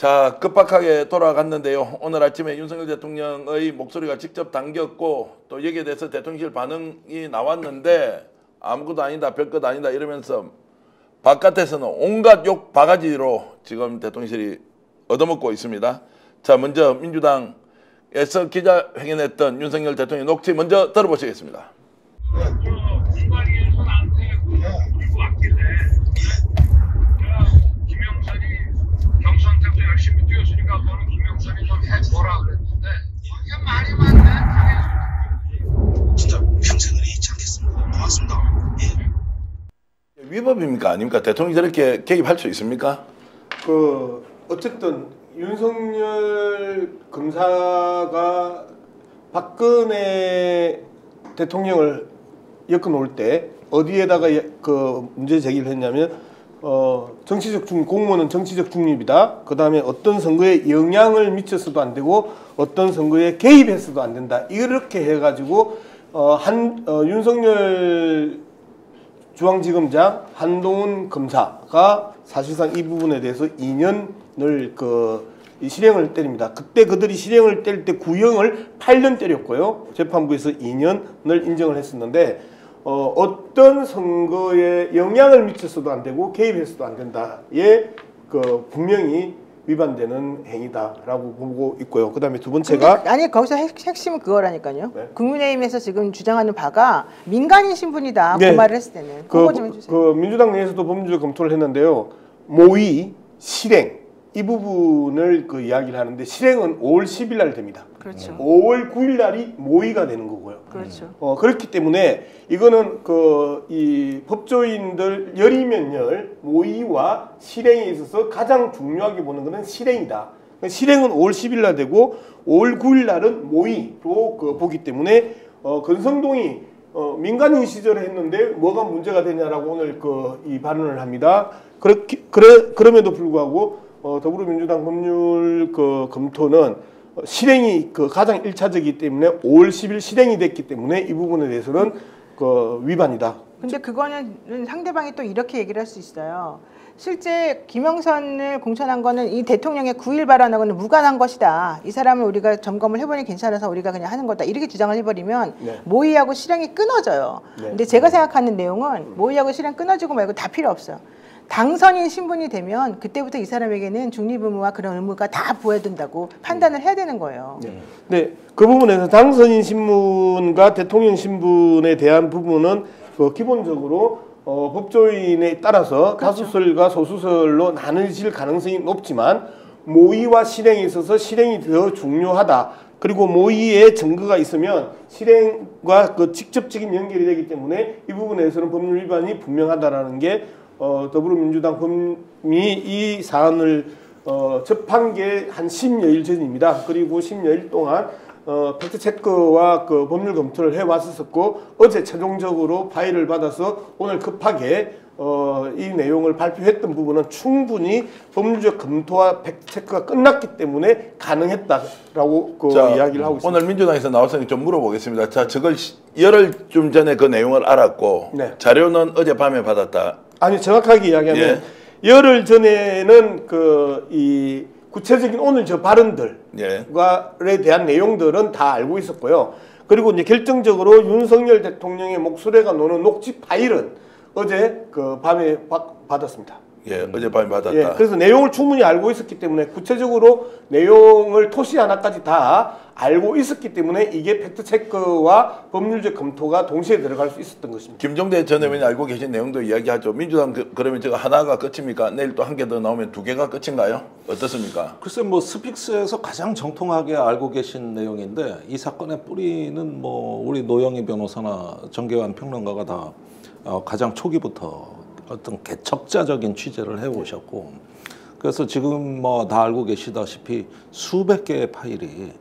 자, 급박하게 돌아갔는데요. 오늘 아침에 윤석열 대통령의 목소리가 직접 담겼고 또 여기에 대해서 대통령실 반응이 나왔는데 아무것도 아니다, 별것 아니다 이러면서 바깥에서는 온갖 욕 바가지로 지금 대통령실이 얻어먹고 있습니다. 자, 먼저 민주당에서 기자회견했던 윤석열 대통령 녹취 먼저 들어보시겠습니다. 경선 때도 열심히 뛰었으니까 너는 김영선이 좀 해줘라 그랬는데 이게 말이 많네. 진짜 평생을 잊지 않겠습니다. 고맙습니다. 예. 위법입니까? 아닙니까? 대통령이 저렇게 개입할 수 있습니까? 어쨌든 윤석열 검사가 박근혜 대통령을 엮어놓을 때 어디에다가 문제 제기를 했냐면 정치적 중립, 공무원은 정치적 중립이다. 그 다음에 어떤 선거에 영향을 미쳐서도 안 되고 어떤 선거에 개입해서도 안 된다. 이렇게 해가지고 윤석열 중앙지검장 한동훈 검사가 사실상 이 부분에 대해서 2년을 실형을 때립니다. 그때 그들이 실형을 때릴 때 구형을 8년 때렸고요. 재판부에서 2년을 인정을 했었는데 어떤 선거에 영향을 미쳐서도 안 되고 개입해서도 안 된다에 분명히 위반되는 행위다라고 보고 있고요. 그다음에 두 번째가 아니 거기서 핵심은 그거라니까요. 네. 국민의힘에서 지금 주장하는 바가 민간인 신분이다. 네. 그 말을 했을 때는 그거 좀 해주세요. 민주당 내에서도 법률적 검토를 했는데요. 모의, 실행 이 부분을 이야기를 하는데 실행은 5월 10일 날 됩니다. 그렇죠. 5월 9일 날이 모의가 되는 거고요. 그렇죠. 그렇기 때문에 이거는 이 법조인들 열이면 열 모의와 실행에 있어서 가장 중요하게 보는 것은 실행이다. 실행은 5월 10일 날 되고 5월 9일 날은 모의로 보기 때문에 권성동이 민간인 시절에 했는데 뭐가 문제가 되냐라고 오늘 이 발언을 합니다. 그럼에도 불구하고 더불어민주당 법률 검토는 실행이 가장 1차적이기 때문에 5월 10일 실행이 됐기 때문에 이 부분에 대해서는 위반이다. 근데 그거는 상대방이 또 이렇게 얘기를 할 수 있어요. 실제 김영선을 공천한 거는 이 대통령의 9일 발언하고는 무관한 것이다. 이 사람을 우리가 점검을 해보니 괜찮아서 우리가 그냥 하는 거다. 이렇게 주장을 해버리면 네. 모의하고 실행이 끊어져요. 네. 근데 제가 생각하는 내용은 모의하고 실행 끊어지고 말고 다 필요 없어요. 당선인 신분이 되면 그때부터 이 사람에게는 중립 의무와 그런 의무가 다 부여된다고 판단을 해야 되는 거예요. 네, 그 부분에서 당선인 신분과 대통령 신분에 대한 부분은 기본적으로 법조인에 따라서 그렇죠. 다수설과 소수설로 나눠질 가능성이 높지만 모의와 실행에 있어서 실행이 더 중요하다. 그리고 모의에 증거가 있으면 실행과 직접적인 연결이 되기 때문에 이 부분에서는 법률 위반이 분명하다라는 게 더불어민주당 법이 이 사안을 접한 게 한 10여일 전입니다. 그리고 10여일 동안 팩트체크와 법률 검토를 해왔었고 어제 최종적으로 파일을 받아서 오늘 급하게 이 내용을 발표했던 부분은 충분히 법률적 검토와 팩트체크가 끝났기 때문에 가능했다라고 이야기를 하고 있습니다. 오늘 민주당에서 나왔으니 좀 물어보겠습니다. 자, 저걸 열흘쯤 전에 그 내용을 알았고 네. 자료는 어젯밤에 받았다. 아니 정확하게 이야기하면 열흘 전에는 이 구체적인 오늘 저 발언들에 대한 내용들은 다 알고 있었고요. 그리고 이제 결정적으로 윤석열 대통령의 목소리가 나오는 녹취 파일은 어제 밤에 받았습니다. 어젯밤에 받았다. 그래서 내용을 충분히 알고 있었기 때문에 구체적으로 내용을 토시 하나까지 다 알고 있었기 때문에 이게 팩트체크와 법률적 검토가 동시에 들어갈 수 있었던 것입니다. 김종대 전 의원이 알고 계신 내용도 이야기하죠. 민주당 그러면 저거 하나가 끝입니까? 내일 또 한 개 더 나오면 2개가 끝인가요? 어떻습니까? 글쎄 스픽스에서 가장 정통하게 알고 계신 내용인데 이 사건의 뿌리는 우리 노영희 변호사나 정계환 평론가가 다 가장 초기부터 어떤 개척자적인 취재를 해오셨고 그래서 지금 다 알고 계시다시피 수백 개의 파일이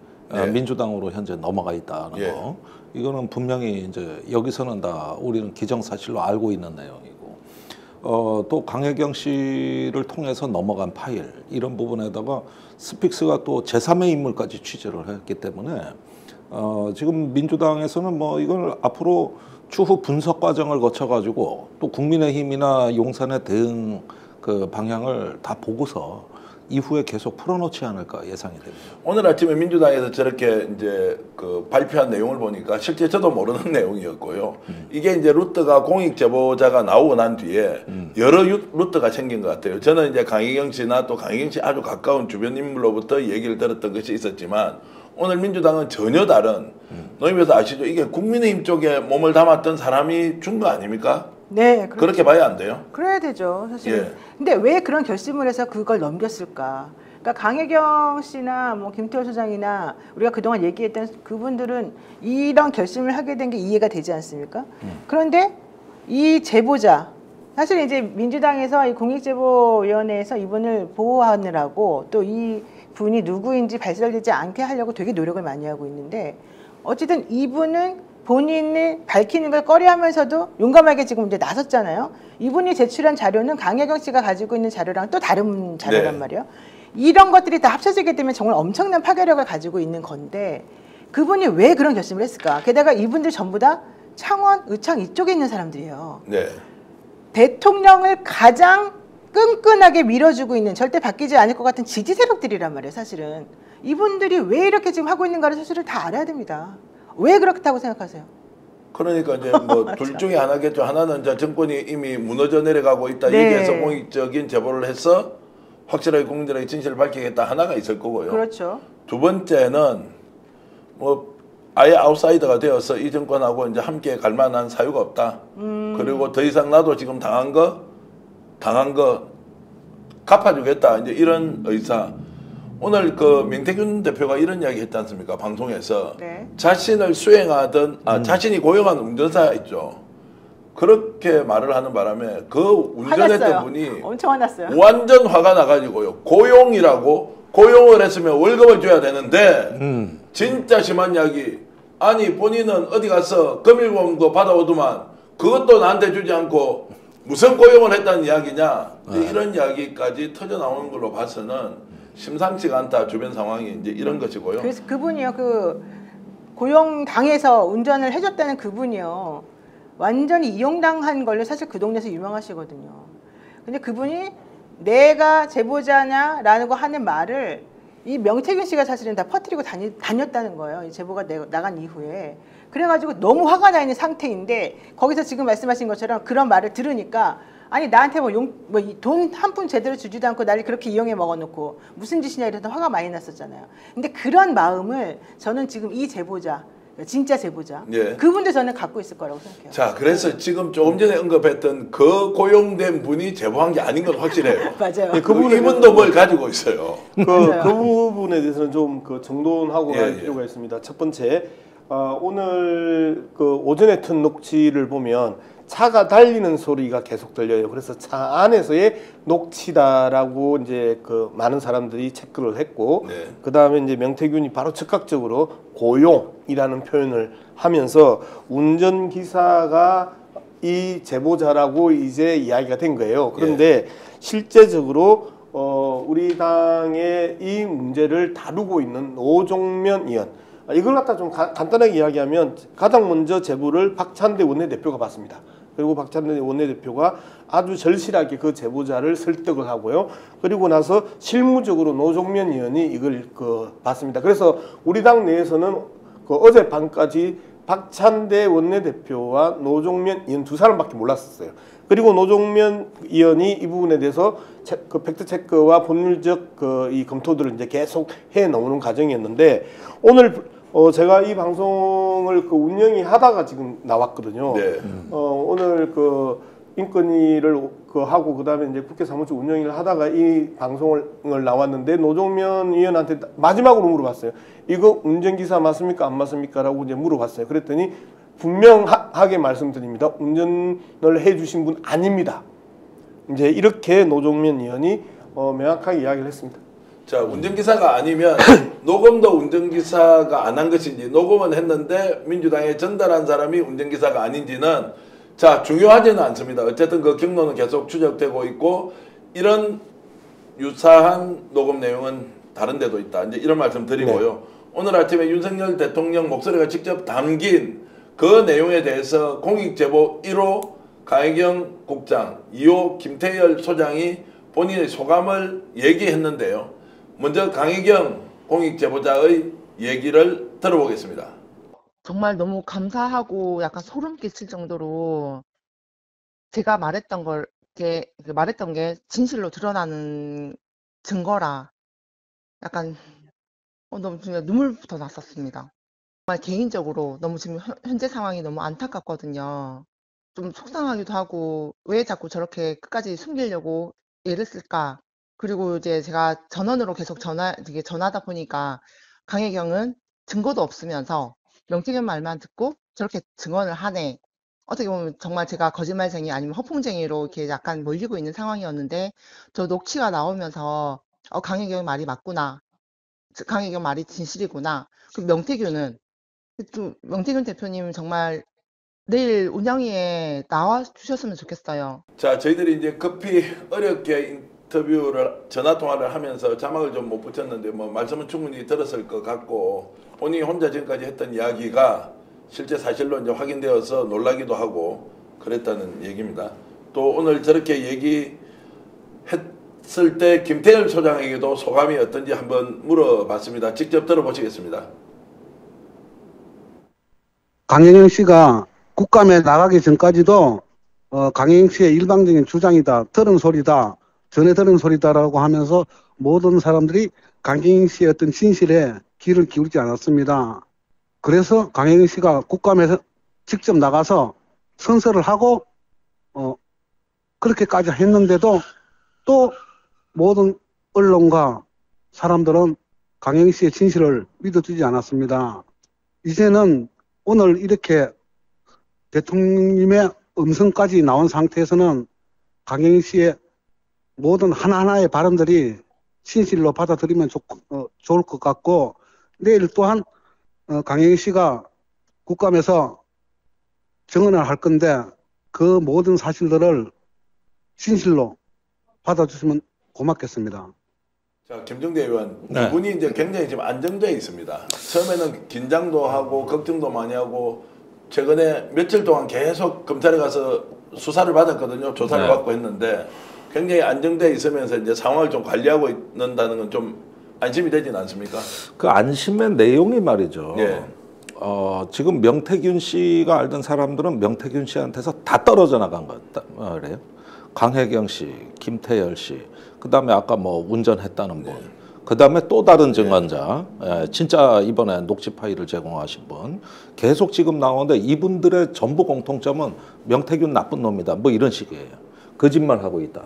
민주당으로 현재 넘어가 있다는 거 이거는 분명히 이제 여기서는 다 우리는 기정사실로 알고 있는 내용이고 또 강혜경 씨를 통해서 넘어간 파일 이런 부분에다가 스픽스가 또 제3의 인물까지 취재를 했기 때문에 지금 민주당에서는 이걸 앞으로 추후 분석 과정을 거쳐가지고 또 국민의힘이나 용산의 대응 그 방향을 다 보고서 이후에 계속 풀어놓지 않을까 예상이 됩니다. 오늘 아침에 민주당에서 저렇게 이제 그 발표한 내용을 보니까 실제 저도 모르는 내용이었고요. 이게 이제 루트가 공익 제보자가 나오고 난 뒤에 여러 루트가 생긴 것 같아요. 저는 이제 강희경 씨나 또 강희경 씨 아주 가까운 주변 인물로부터 얘기를 들었던 것이 있었지만 오늘 민주당은 전혀 다른 노임에서 아시죠? 이게 국민의힘 쪽에 몸을 담았던 사람이 준 거 아닙니까? 네, 그렇게 봐야 안 돼요? 그래야 되죠, 사실. 예. 근데 왜 그런 결심을 해서 그걸 넘겼을까? 그러니까 강혜경 씨나 뭐 김태호 소장이나 우리가 그동안 얘기했던 그분들은 이런 결심을 하게 된 게 이해가 되지 않습니까? 그런데 이 제보자, 사실 이제 민주당에서 이 공익제보위원회에서 이분을 보호하느라고 또 이 분이 누구인지 발설되지 않게 하려고 되게 노력을 많이 하고 있는데 어쨌든 이분은 본인을 밝히는 걸 꺼려하면서도 용감하게 지금 이제 나섰잖아요. 이분이 제출한 자료는 강혜경 씨가 가지고 있는 자료랑 또 다른 자료란 네. 말이에요. 이런 것들이 다 합쳐지게 되면 정말 엄청난 파괴력을 가지고 있는 건데 그분이 왜 그런 결심을 했을까? 게다가 이분들 전부 다 창원, 의창 이쪽에 있는 사람들이에요. 네. 대통령을 가장 끈끈하게 밀어주고 있는 절대 바뀌지 않을 것 같은 지지 세력들이란 말이에요. 사실은 이분들이 왜 이렇게 지금 하고 있는가를 사실을 다 알아야 됩니다. 왜 그렇다고 생각하세요? 그러니까 이제 뭐 둘 중에 하나겠죠. 하나는 이제 정권이 이미 무너져 내려가고 있다 네. 얘기해서 공익적인 제보를 해서 확실하게 국민들에게 진실을 밝히겠다 하나가 있을 거고요. 그렇죠. 두 번째는 뭐 아예 아웃사이더가 되어서 이 정권하고 이제 함께 갈 만한 사유가 없다. 그리고 더 이상 나도 지금 당한 거 갚아주겠다. 이제 이런 의사. 오늘 그 명태균 대표가 이런 이야기 했지 않습니까? 방송에서 네. 자신을 수행하던 자신이 고용한 운전사 있죠. 그렇게 말을 하는 바람에 그 운전했던 화났어요. 분이 엄청 화났어요. 완전 화가 나가지고요. 고용을 했으면 월급을 줘야 되는데 진짜 심한 이야기. 아니 본인은 어디 가서 금일봉도 받아오더만 그것도 나한테 주지 않고 무슨 고용을 했다는 이야기냐. 이런 이야기까지 터져 나오는 걸로 봐서는 심상치가 않다. 주변 상황이 이제 이런 것이고요. 그래서 그분이요, 그 고용당에서 운전을 해줬다는 그분이요, 완전히 이용당한 걸로 사실 그 동네에서 유명하시거든요. 근데 그분이 내가 제보자냐라고 하는 말을 이 명태균 씨가 사실은 다 퍼뜨리고 다녔다는 거예요. 이 제보가 나간 이후에. 그래가지고 너무 화가 나 있는 상태인데 거기서 지금 말씀하신 것처럼 그런 말을 들으니까 아니 나한테 돈 한 푼 제대로 주지도 않고 나를 그렇게 이용해 먹어놓고 무슨 짓이냐 이래서 화가 많이 났었잖아요. 근데 그런 마음을 저는 지금 이 제보자, 진짜 제보자, 예. 그분도 저는 갖고 있을 거라고 생각해요. 자, 그래서 지금 조금 전에 언급했던 그 고용된 분이 제보한 게 아닌 건 확실해요. 맞아요. 예, 그분은 이분도 뭘 가지고 있어요. 그 맞아요. 부분에 대해서는 좀 그 정돈하고 갈 예. 필요가 있습니다. 첫 번째, 오늘 그 오전에 튼 녹취를 보면 차가 달리는 소리가 계속 들려요. 그래서 차 안에서의 녹취다라고 이제 그 많은 사람들이 체크를 했고, 네. 그 다음에 이제 명태균이 바로 즉각적으로 고용이라는 표현을 하면서 운전기사가 이 제보자라고 이제 이야기가 된 거예요. 그런데 실제적으로 우리 당의 이 문제를 다루고 있는 노종면 의원, 이걸 갖다 좀 간단하게 이야기하면 가장 먼저 제보를 박찬대 원내대표가 받습니다. 그리고 박찬대 원내대표가 아주 절실하게 그 제보자를 설득을 하고요. 그리고 나서 실무적으로 노종면 의원이 이걸 받습니다. 그래서 우리 당 내에서는 어젯밤까지 박찬대 원내대표와 노종면 의원 두 사람밖에 몰랐었어요. 그리고 노종면 의원이 이 부분에 대해서 그 팩트 체크와 법률적 이 검토들을 이제 계속 해 나오는 과정이었는데 오늘 제가 이 방송을 운영이 하다가 지금 나왔거든요. 네. 오늘 인권위를 하고 그다음에 이제 국회 사무처 운영을 하다가 이 방송을 나왔는데 노종면 의원한테 마지막으로 물어봤어요. 이거 운전기사 맞습니까? 안 맞습니까? 라고 이제 물어봤어요. 그랬더니 분명하게 말씀드립니다. 운전을 해주신 분 아닙니다. 이제 이렇게 노종면 의원이 명확하게 이야기를 했습니다. 자, 운전기사가 아니면 녹음도 운전기사가 안 한 것인지 녹음은 했는데 민주당에 전달한 사람이 운전기사가 아닌지는 자 중요하지는 않습니다. 어쨌든 그 경로는 계속 추적되고 있고 이런 유사한 녹음 내용은 다른 데도 있다. 이제 이런 말씀 드리고요. 네. 오늘 아침에 윤석열 대통령 목소리가 직접 담긴 그 내용에 대해서 공익제보 1호 강혜경 국장, 2호 김태열 소장이 본인의 소감을 얘기했는데요. 먼저 강혜경 공익제보자의 얘기를 들어보겠습니다. 정말 너무 감사하고 약간 소름 끼칠 정도로 제가 말했던 게 진실로 드러나는 증거라 약간 너무 진짜 눈물부터 났었습니다. 정말 개인적으로 너무 지금 현재 상황이 너무 안타깝거든요. 좀 속상하기도 하고 왜 자꾸 저렇게 끝까지 숨기려고 애를 쓸까? 그리고 이제 제가 전원으로 계속 전화하다 보니까 강혜경은 증거도 없으면서 명태균 말만 듣고 저렇게 증언을 하네. 어떻게 보면 정말 제가 거짓말쟁이 아니면 허풍쟁이로 이렇게 약간 몰리고 있는 상황이었는데 저 녹취가 나오면서 강혜경 말이 맞구나. 강혜경 말이 진실이구나. 그 명태균은 또 명태균 대표님 정말 내일 운영위에 나와 주셨으면 좋겠어요. 자, 저희들이 이제 급히 어렵게 인터뷰를 전화 통화를 하면서 자막을 좀 못 붙였는데 뭐 말씀은 충분히 들었을 것 같고 본인이 혼자 지금까지 했던 이야기가 실제 사실로 이제 확인되어서 놀라기도 하고 그랬다는 얘기입니다. 또 오늘 저렇게 얘기했을 때 김태열 소장에게도 소감이 어떤지 한번 물어봤습니다. 직접 들어보시겠습니다. 강혜경 씨가 국감에 나가기 전까지도 강혜경 씨의 일방적인 주장이다, 들은 소리다, 전에 들은 소리다라고 하면서 모든 사람들이 강혜경 씨의 어떤 진실에 귀를 기울이지 않았습니다. 그래서 강혜경 씨가 국감에서 직접 나가서 선서를 하고 그렇게까지 했는데도 또 모든 언론과 사람들은 강혜경 씨의 진실을 믿어주지 않았습니다. 이제는 오늘 이렇게 대통령님의 음성까지 나온 상태에서는 강혜경 씨의 모든 하나하나의 발언들이 진실로 받아들이면 좋을 것 같고 내일 또한 강혜경 씨가 국감에서 증언을 할 건데 그 모든 사실들을 진실로 받아주시면 고맙겠습니다. 자, 김정대 의원, 네. 이분이 이제 굉장히 지금 안정되어 있습니다. 처음에는 긴장도 하고 걱정도 많이 하고 최근에 며칠 동안 계속 검찰에 가서 수사를 받았거든요. 조사를 네. 받고 했는데 굉장히 안정되어 있으면서 이제 상황을 좀 관리하고 있는다는 건 좀 안심이 되진 않습니까? 그 안심의 내용이 말이죠. 예. 지금 명태균 씨가 알던 사람들은 명태균 씨한테서 다 떨어져 나간 것 그래요. 강혜경 씨, 김태열 씨, 그 다음에 아까 뭐 운전했다는 분, 그 다음에 또 다른 증언자, 진짜 이번에 녹취 파일을 제공하신 분, 계속 지금 나오는데 이분들의 전부 공통점은 명태균 나쁜 놈이다, 뭐 이런 식이에요. 거짓말하고 있다.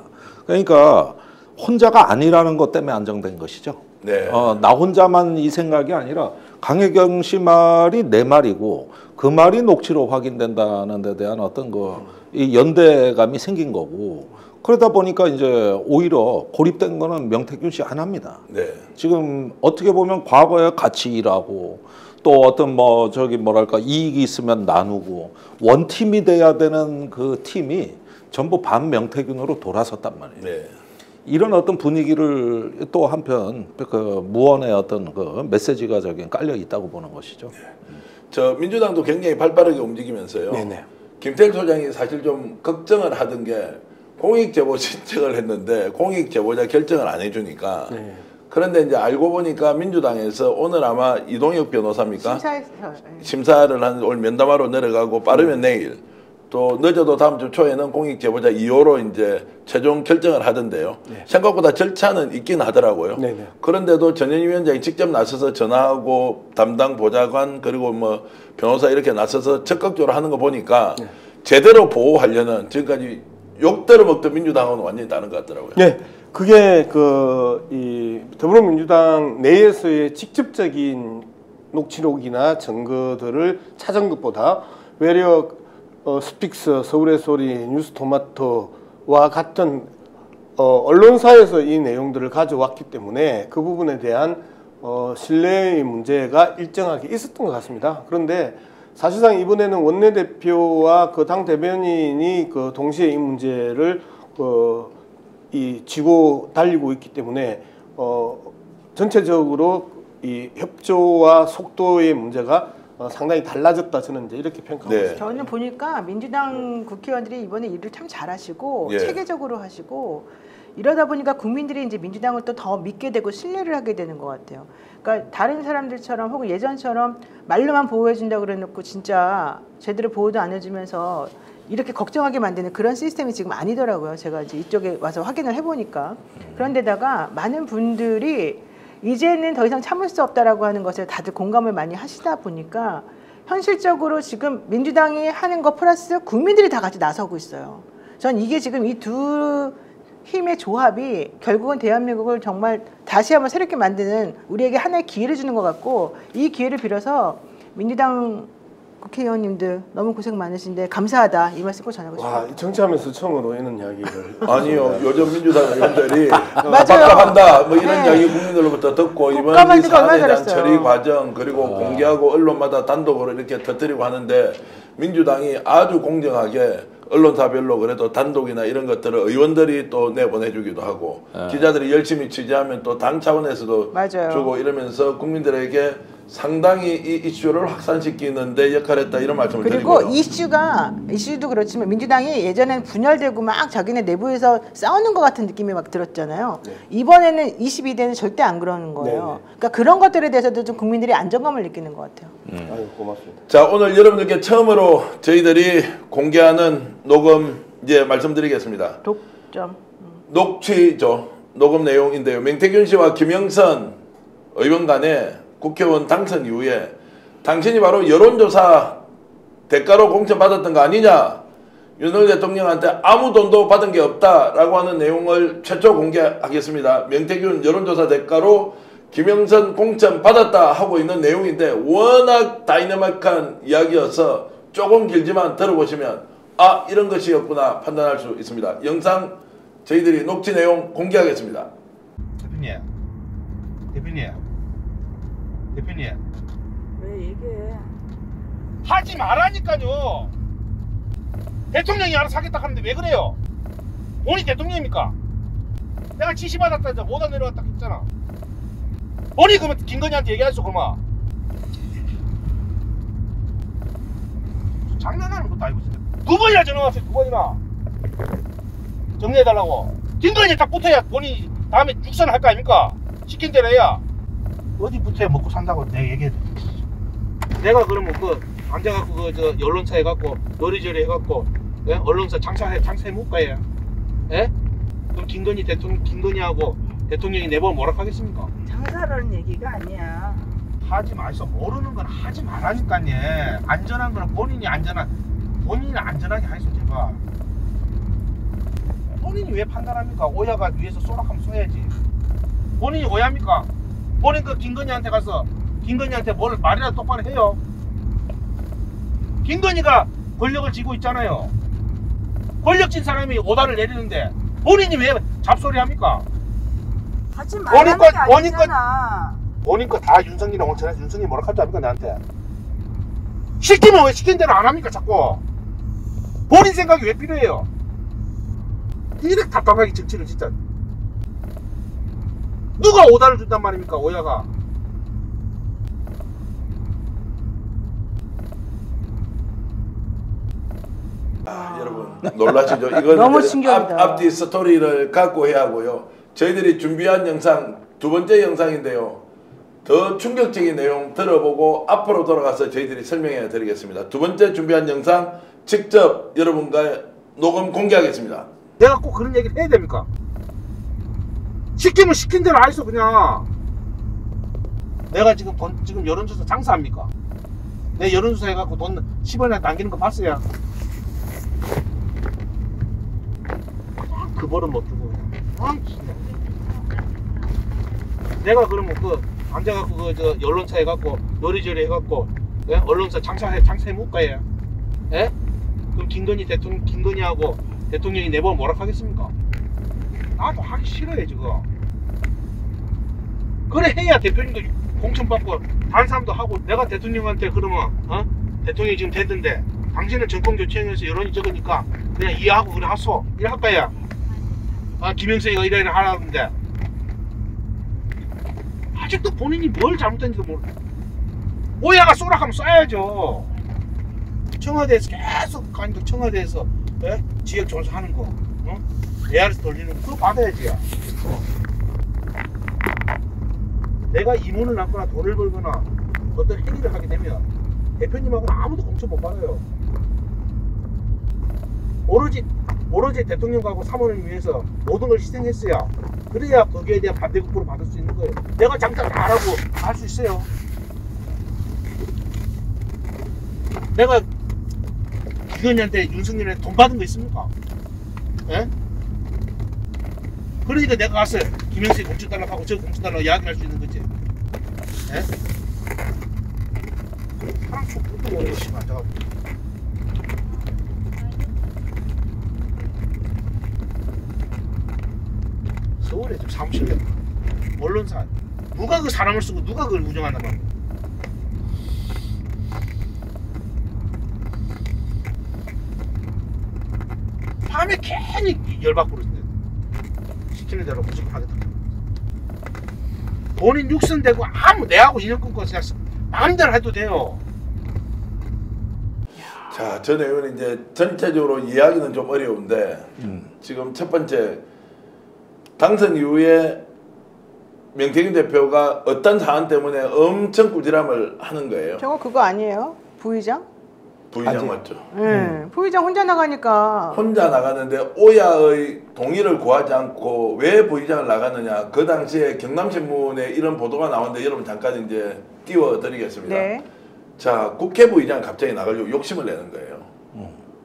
그러니까 혼자가 아니라는 것 때문에 안정된 것이죠. 네. 나 혼자만 이 생각이 아니라 강혜경 씨 말이 내 말이고 그 말이 녹취로 확인된다는 데 대한 어떤 이 연대감이 생긴 거고 그러다 보니까 이제 오히려 고립된 거는 명태균 씨 하나입니다. 네. 지금 어떻게 보면 과거에 같이 일하고 또 어떤 뭐랄까 이익이 있으면 나누고 원팀이 돼야 되는 그 팀이 전부 반명태균으로 돌아섰단 말이에요. 네. 이런 어떤 분위기를 또 한편 그 무언의 어떤 그 메시지가 저기 깔려 있다고 보는 것이죠. 저 민주당도 굉장히 발빠르게 움직이면서요. 네네. 김태일 소장이 사실 좀 걱정을 하던 게 공익제보 신청을 했는데 공익제보자 결정을 안 해주니까. 네. 그런데 이제 알고 보니까 민주당에서 오늘 아마 이동혁 변호사입니까? 심사에서 심사를 한 오늘 면담하러 내려가고 빠르면 내일 또 늦어도 다음 주 초에는 공익제보자 2호로 이제 최종 결정을 하던데요. 네. 생각보다 절차는 있긴 하더라고요. 네네. 그런데도 전현희 위원장이 직접 나서서 전화하고 담당 보좌관 그리고 뭐 변호사 이렇게 나서서 적극적으로 하는 거 보니까 네. 제대로 보호하려는 지금까지 욕대로 먹던 민주당은 완전히 다른 것 같더라고요. 네, 그게 이 더불어민주당 내에서의 직접적인 녹취록이나 증거들을 찾은 것보다 외려 스픽스, 서울의 소리, 뉴스토마토와 같은 언론사에서 이 내용들을 가져왔기 때문에 그 부분에 대한 신뢰의 문제가 일정하게 있었던 것 같습니다. 그런데 사실상 이번에는 원내대표와 그 당 대변인이 동시에 이 문제를 쥐고 달리고 있기 때문에 전체적으로 이 협조와 속도의 문제가 상당히 달라졌다 저는 이제 이렇게 평가하고 있습니다. 저는 보니까 민주당 국회의원들이 이번에 일을 참 잘하시고 예. 체계적으로 하시고 이러다 보니까 국민들이 이제 민주당을 또 더 믿게 되고 신뢰를 하게 되는 것 같아요. 그러니까 다른 사람들처럼 혹은 예전처럼 말로만 보호해준다고 그래놓고 진짜 제대로 보호도 안 해주면서 이렇게 걱정하게 만드는 그런 시스템이 지금 아니더라고요. 제가 이제 이쪽에 와서 확인을 해보니까. 그런데다가 많은 분들이 이제는 더 이상 참을 수 없다라고 하는 것에 다들 공감을 많이 하시다 보니까 현실적으로 지금 민주당이 하는 것 플러스 국민들이 다 같이 나서고 있어요. 전 이게 지금 이 두 힘의 조합이 결국은 대한민국을 정말 다시 한번 새롭게 만드는 우리에게 하나의 기회를 주는 것 같고, 이 기회를 빌어서 민주당 국회의원님들 너무 고생 많으신데 감사하다 이 말씀 꼭 전하고 싶어요. 와, 정치하면서 처음으로 이런 이야기를. 아니요, 요즘 민주당 의원들이 맞아요. 박박한다 뭐 이런 네. 이야기 국민들로부터 듣고 이번 이 국가만두가 사안에 얼마나 대한 잘했어요. 처리 과정 그리고 공개하고 언론마다 단독으로 이렇게 터뜨리고 하는데, 민주당이 아주 공정하게 언론사별로 그래도 단독이나 이런 것들을 의원들이 또 내보내주기도 하고 기자들이 열심히 취재하면 또 당 차원에서도 맞아요. 주고 이러면서 국민들에게 상당히 이 이슈를 확산시키는데 역할했다 이런 말씀을 그리고 드리고요. 이슈도 그렇지만 민주당이 예전에는 분열되고 막 자기네 내부에서 싸우는 것 같은 느낌이 막 들었잖아요. 네. 이번에는 22대는 절대 안 그러는 거예요. 네, 네. 그러니까 그런 것들에 대해서도 좀 국민들이 안정감을 느끼는 것 같아요. 아유, 고맙습니다. 자, 오늘 여러분들께 처음으로 저희들이 공개하는 녹음 이제 말씀드리겠습니다. 독점. 녹취죠. 녹음 내용인데요. 명태균 씨와 김영선 의원 간에 국회의원 당선 이후에 당신이 바로 여론조사 대가로 공천받았던 거 아니냐, 윤석열 대통령한테 아무 돈도 받은 게 없다라고 하는 내용을 최초 공개하겠습니다. 명태균 여론조사 대가로 김영선 공천 받았다 하고 있는 내용인데 워낙 다이내믹한 이야기여서 조금 길지만 들어보시면 아, 이런 것이었구나 판단할 수 있습니다. 영상 저희들이 녹취 내용 공개하겠습니다. 대표님 왜 얘기해? 하지 말라니까요. 대통령이 알아서 하겠다 하는데 왜 그래요? 본인이 대통령입니까? 내가 지시받았다 해서 못안 내려갔다 했잖아. 본인이 그러면 김건희한테 얘기했어. 그러면 장난하는 것도 아니고 진짜. 2번이나 전화 왔어요. 2번이나 정리해달라고. 김건희 딱 붙어야 본인이 다음에 육선을 할 거 아닙니까? 시킨 대로 해야. 어디 붙어야 먹고 산다고 내가 얘기해. 내가 그러면 그 앉아갖고 그 저 언론사 해갖고 요리조리 해갖고 예? 언론사 장사해 못 가요. 예? 그럼 김건희하고 대통령이 내보면 뭐라 하겠습니까? 장사라는 얘기가 아니야. 하지 마시오. 모르는 건 하지 말라니까요. 안전한 거는 본인이 안전하게 하시오. 제가 본인이 왜 판단합니까? 오야가 위에서 쏘락하면 쏘야지. 본인이 오야입니까? 본인 그 김건희한테 가서 김건희한테 뭘 말이라도 똑바로 해요. 김건희가 권력을 쥐고 있잖아요. 권력진 사람이 오다를 내리는데 본인이 왜 잡소리 합니까? 하지 말라는 게 아니잖아. 본인 거 다 윤석열이랑 오늘 전화해서 윤석열이 뭐라 할줄 압니까 나한테? 시키면 왜 시킨 대로 안 합니까 자꾸? 본인 생각이 왜 필요해요? 이렇게 답답하게 정치를 진짜. 누가 오다를 준단 말입니까 오야가? 여러분 놀라시죠? 이건 너무 충격이다. 앞뒤 스토리를 갖고 해야 하고요. 저희들이 준비한 영상 두 번째 영상인데요. 더 충격적인 내용 들어보고 앞으로 돌아가서 저희들이 설명해 드리겠습니다. 두 번째 준비한 영상 직접 여러분과 녹음 공개하겠습니다. 내가 꼭 그런 얘기를 해야 됩니까? 시키면 시킨 대로 하이소 그냥. 내가 지금 여론조사 장사합니까? 내 여론조사 해갖고 돈 10원이나 남기는 거 봤어요. 그 벌은 못 주고 내가 그러면 그 앉아갖고 그 저 언론사 해갖고 요리조리 해갖고 예? 언론사 장사해 못 가요. 예? 그럼 김건희하고 대통령이 내보면 뭐라 하겠습니까? 나도 하기 싫어요 지금. 그래 해야 대표님도 공천받고 다른 사람도 하고. 내가 대통령한테 그러면 대통령이 지금 됐는데 당신은 정권 교체해서 여론이 적으니까 그냥 이해하고 그래 하소 이래 할까요? 김영선이가 이래 하라는데 아직도 본인이 뭘 잘못했는지도 모르. 오야가 쏘락하면 쏴야죠. 청와대에서 계속 가니까 청와대에서 예? 지역 조사하는 거 ARS 돌리는 그거 받아야지. 내가 임원을 남거나 돈을 벌거나 어떤 행위를 하게 되면 대표님하고는 아무도 공천 못 받아요. 오로지 대통령하고 사모님을 위해서 모든 걸 희생했어야 그래야 거기에 대한 반대급부를 받을 수 있는 거예요. 내가 장사 잘하고 할 수 있어요. 내가 김건희한테 윤석열한테 돈 받은 거 있습니까? 예? 그러니까 내가 가서 김영수에 공천 달라고 하고 저 공천 달라고 이야기할 수 있는 거지. 예? 사람 족보도 열심히 앉아가지고. 서울에 좀 사무실에 언론사 누가 그 사람을 쓰고 누가 그걸 운영한단 말이야. 밤에 괜히 열받고 그러는데 시키는 대로 무조건 하겠다. 본인 육선되고 아무 내하고 인연 끊고 그냥 마음대로 해도 돼요. 자, 전 의원은 이제 전체적으로 이야기는 좀 어려운데 지금 첫 번째 당선 이후에 명태균 대표가 어떤 사안 때문에 엄청 꾸지람을 하는 거예요. 저거 그거 아니에요? 부의장? 부의장 맞죠? 부의장 혼자 나가니까. 혼자 나가는데 오야의 동의를 구하지 않고 왜 부의장을 나갔느냐. 그 당시에 경남신문에 이런 보도가 나왔는데 여러분 잠깐 이제 띄워드리겠습니다. 네. 자, 국회 부의장 갑자기 나가려고 욕심을 내는 거예요.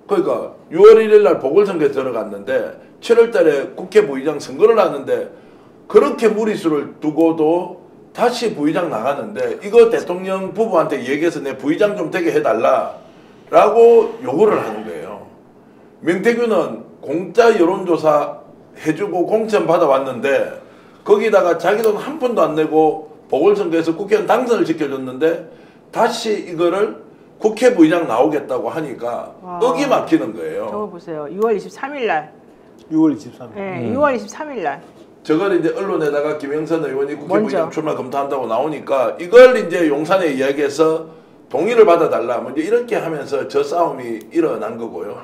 그러니까 6월 1일 날 보궐선거에 들어갔는데 7월 달에 국회 부의장 선거를 하는데 그렇게 무리수를 두고도 다시 부의장 나가는데 이거 대통령 부부한테 얘기해서 내 부의장 좀 되게 해달라 라고 요구를 하는 거예요. 명태균은 공짜 여론조사 해주고 공천 받아왔는데 거기다가 자기 돈 한 푼도 안 내고 보궐선거에서 국회의원 당선을 시켜줬는데 다시 이거를 국회 부의장 나오겠다고 하니까 억이 막히는 거예요. 저거 보세요. 6월 23일 날. 6월 23일. 네, 6월 23일 날. 저걸 이제 언론에다가 김영선 의원이 국회 부의장 출마 검토한다고 나오니까 이걸 이제 용산에 이야기해서 동의를 받아달라. 뭐 이제 이렇게 하면서 저 싸움이 일어난 거고요.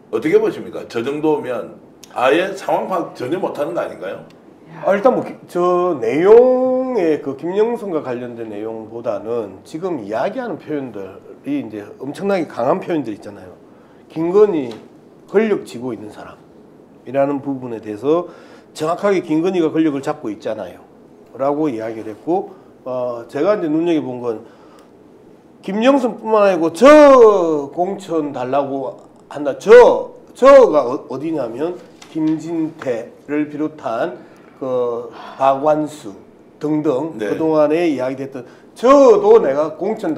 어떻게 보십니까? 저 정도면 아예 상황 파악 전혀 못하는 거 아닌가요? 일단 뭐 저 내용의 그 김영선과 관련된 내용보다는 지금 이야기하는 표현들이 이제 엄청나게 강한 표현들 있잖아요. 김건희 권력 쥐고 있는 사람이라는 부분에 대해서 정확하게 김건희가 권력을 잡고 있잖아요. 라고 이야기를 했고, 제가 이제 눈여겨본 건 김영선뿐만 아니고 저 공천 달라고 한다. 저가 어디냐면 김진태를 비롯한 그 박완수 등등 네. 그동안에 이야기됐던 저도 내가 공천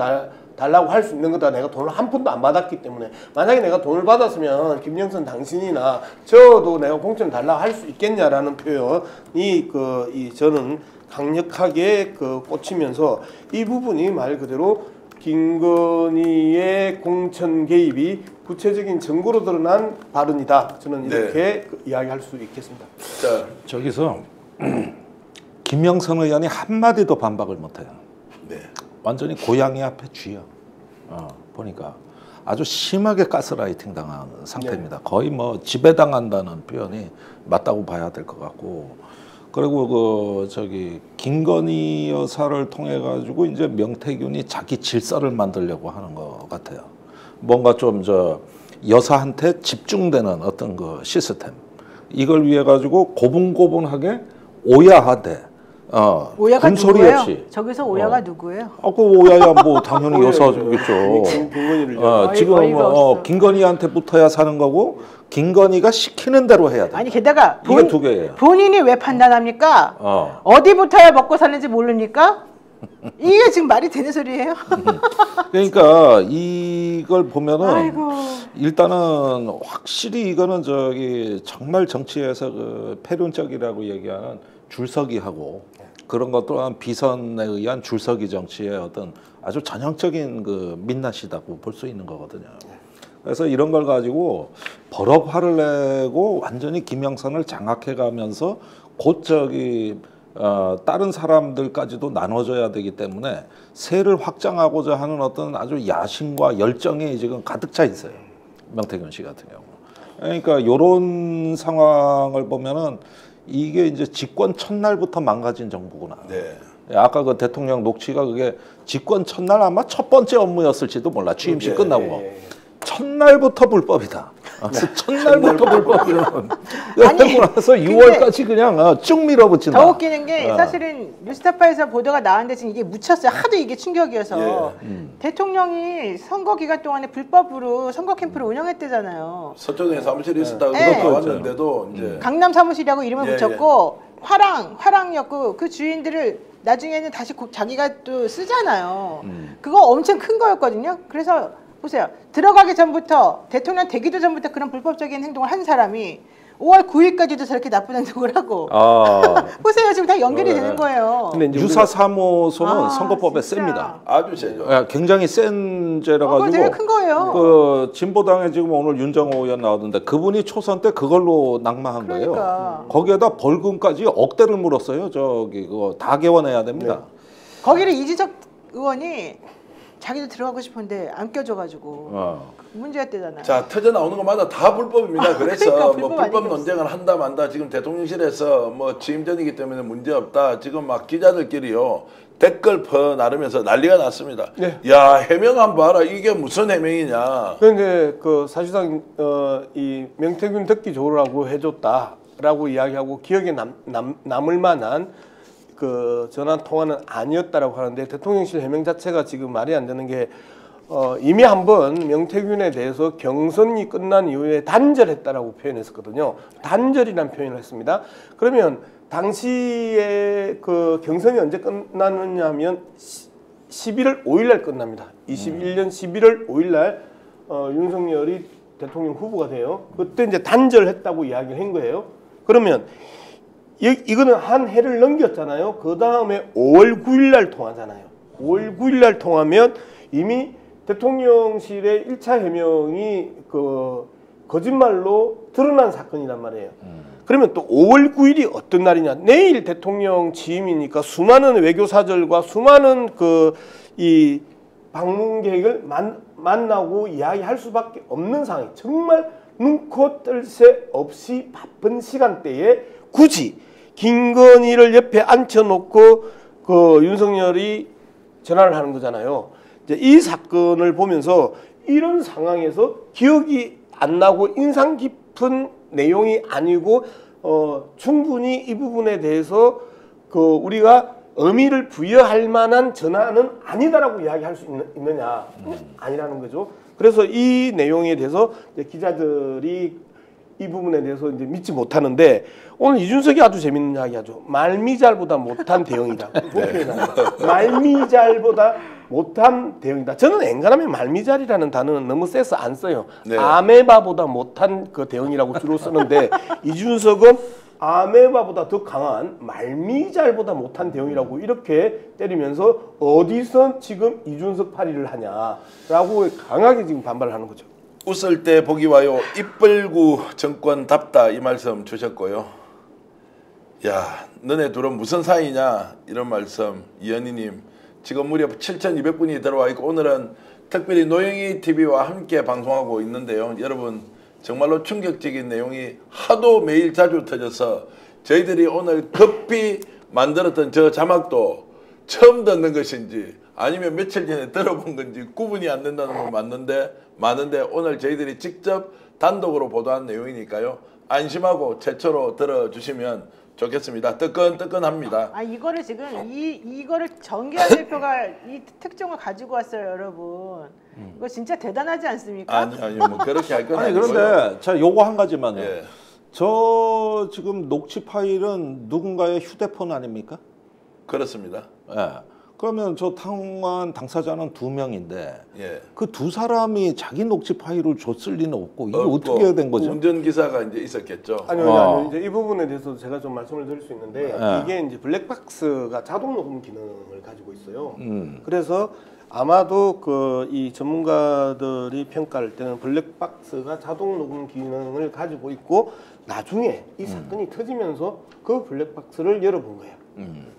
달라고 할 수 있는 거다. 내가 돈을 한 푼도 안 받았기 때문에 만약에 내가 돈을 받았으면 김영선 당신이나 저도 내가 공천 달라고 할 수 있겠냐라는 표현이 저는 강력하게 꽂히면서 이 부분이 말 그대로 김건희의 공천 개입이 구체적인 증거로 드러난 발언이다. 저는 이렇게 이야기할 수 있겠습니다. 자, 저기서 김영선 의원이 한마디도 반박을 못해요. 네. 완전히 고양이 앞에 쥐야. 보니까 아주 심하게 가스라이팅 당한 상태입니다. 거의 뭐 지배당한다는 표현이 맞다고 봐야 될 것 같고, 그리고 김건희 여사를 통해 가지고 이제 명태균이 자기 질서를 만들려고 하는 것 같아요. 뭔가 좀 여사한테 집중되는 어떤 그 시스템, 이걸 위해 가지고 고분고분하게 오야하되 오야가 군소리 누구예요? 없이. 저기서 오야가 누구예요? 그 오야야 뭐 당연히 여사겠죠. 지금 김건희한테 붙어야 사는 거고 김건희가 시키는 대로 해야 돼. 아니 게다가 이게 두 개예요. 본인이 왜 판단합니까? 어디 붙어야 먹고 사는지 모릅니까? 이게 지금 말이 되는 소리예요? 그러니까 이걸 보면은 아이고. 일단은 확실히 이거는 정말 정치에서 패륜적이라고 얘기하는 줄서기하고 그런 것 또한 비선에 의한 줄서기 정치의 어떤 아주 전형적인 민낯이라고 볼 수 있는 거거든요. 그래서 이런 걸 가지고 버럭 화를 내고 완전히 김영선을 장악해가면서 곧 다른 사람들까지도 나눠줘야 되기 때문에 세를 확장하고자 하는 어떤 아주 야심과 열정이 지금 가득 차 있어요. 명태균 씨 같은 경우. 그러니까 이런 상황을 보면은 이게 이제 집권 첫날부터 망가진 정부구나. 네. 아까 그 대통령 녹취가 그게 집권 첫날 아마 첫 번째 업무였을지도 몰라. 취임식 네. 끝나고 첫날부터 불법이다. 첫날부터 불법이면 그러고 나서 6월까지 그냥 쭉 밀어붙인다. 더 웃기는 게 사실은 뉴스타파에서 보도가 나왔는데 지금 이게 묻혔어요. 하도 이게 충격이어서 대통령이 선거 기간 동안에 불법으로 선거 캠프를 운영했대잖아요. 서초동에 사무실이 있었다고 네. 나왔는데도 이제 강남 사무실이라고 이름을 예, 붙였고 화랑이었고 그 주인들을 나중에는 다시 자기가 또 쓰잖아요. 그거 엄청 큰 거였거든요. 그래서 보세요. 들어가기 전부터 대통령 되기도 전부터 그런 불법적인 행동을 한 사람이 5월 9일까지도 저렇게 나쁜 행동을 하고 보세요. 지금 다 연결이 되는 거예요. 근데 유사사무소는 선거법에 진짜. 셉니다. 아주 세죠. 굉장히 센 죄라 가지고 되게 큰 거예요. 그 진보당에 지금 오늘 윤정호 의원 나오던데 그분이 초선 때 그걸로 낙마한 그러니까. 거예요. 거기에다 벌금까지 억대를 물었어요. 저기 그거 다 개원해야 됩니다. 거기를 이진석 의원이 자기도 들어가고 싶은데 안 껴줘가지고 문제였대잖아요. 자, 터져 나오는 것마다 다 불법입니다. 그래서 그러니까 뭐 불법 논쟁을 한다 만다 지금 대통령실에서 뭐 취임 전이기 때문에 문제 없다. 지금 막 기자들끼리요 댓글 퍼나르면서 난리가 났습니다. 네. 야, 해명 한번 봐라. 이게 무슨 해명이냐. 그런데 그 사실상 이 명태균 듣기 좋으라고 해줬다라고 이야기하고 기억에 남을 만한 그 전화 통화는 아니었다라고 하는데 대통령실 해명 자체가 지금 말이 안 되는 게 이미 한번 명태균에 대해서 경선이 끝난 이후에 단절했다라고 표현했었거든요. 단절이라는 표현을 했습니다. 그러면 당시에 그 경선이 언제 끝나느냐 하면 11월 5일 날 끝납니다. 21년 11월 5일 날 윤석열이 대통령 후보가 돼요. 그때 이제 단절했다고 이야기를 한 거예요. 그러면 이거는 한 해를 넘겼잖아요. 그 다음에 5월 9일 날 통하잖아요. 5월 9일 날 통하면 이미 대통령실의 1차 해명이 그 거짓말로 드러난 사건이란 말이에요. 그러면 또 5월 9일이 어떤 날이냐? 내일 대통령 취임이니까 수많은 외교사절과 수많은 그 이 방문 계획을 만나고 이야기할 수밖에 없는 상황이 정말 눈코 뜰 새 없이 바쁜 시간대에 굳이 김건희를 옆에 앉혀놓고 그 윤석열이 전화를 하는 거잖아요. 이제 이 사건을 보면서 이런 상황에서 기억이 안 나고 인상 깊은 내용이 아니고 충분히 이 부분에 대해서 그 우리가 의미를 부여할 만한 전화는 아니다라고 이야기할 수 있느냐? 아니라는 거죠. 그래서 이 내용에 대해서 기자들이 이 부분에 대해서 이제 믿지 못하는데 오늘 이준석이 아주 재밌는 이야기하죠. 말미잘보다 못한 대응이다. 말미잘보다 못한 대응이다. 저는 엔간하면 말미잘이라는 단어는 너무 세서 안 써요. 네. 아메바보다 못한 그 대응이라고 주로 쓰는데 이준석은 아메바보다 더 강한 말미잘보다 못한 대응이라고 이렇게 때리면서 어디서 지금 이준석 파리를 하냐라고 강하게 지금 반발을 하는 거죠. 웃을 때 복이 와요. 입벌구 정권답다 이 말씀 주셨고요. 야, 너네 둘은 무슨 사이냐 이런 말씀 이현희님 지금 무려 7,200분이 들어와 있고 오늘은 특별히 노영희 TV와 함께 방송하고 있는데요. 여러분 정말로 충격적인 내용이 하도 매일 자주 터져서 저희들이 오늘 급히 만들었던 저 자막도 처음 듣는 것인지 아니면 며칠 전에 들어본 건지 구분이 안 된다는 건 많은데 오늘 저희들이 직접 단독으로 보도한 내용이니까요. 안심하고 최초로 들어주시면 좋겠습니다. 뜨끈뜨끈합니다. 아 이거를 지금 이거를 정계환 대표가 이 특종을 가지고 왔어요, 여러분. 이거 진짜 대단하지 않습니까? 아니요, 뭐 그렇게 할 건 아니 아니고요. 그런데 자 요거 한 가지만요. 예. 저 지금 녹취 파일은 누군가의 휴대폰 아닙니까? 그렇습니다. 예. 그러면 저 통화한 당사자는 2명인데 예. 그 두 사람이 자기 녹취 파일을 줬을 리는 없고 이게 어떻게 된 거죠? 운전기사가 이제 있었겠죠. 아니요. 이제 이 부분에 대해서 제가 좀 말씀을 드릴 수 있는데 네. 이게 이제 블랙박스가 자동 녹음 기능을 가지고 있어요. 그래서 아마도 그 이 전문가들이 평가할 때는 블랙박스가 자동 녹음 기능을 가지고 있고 나중에 이 사건이 터지면서 그 블랙박스를 열어본 거예요.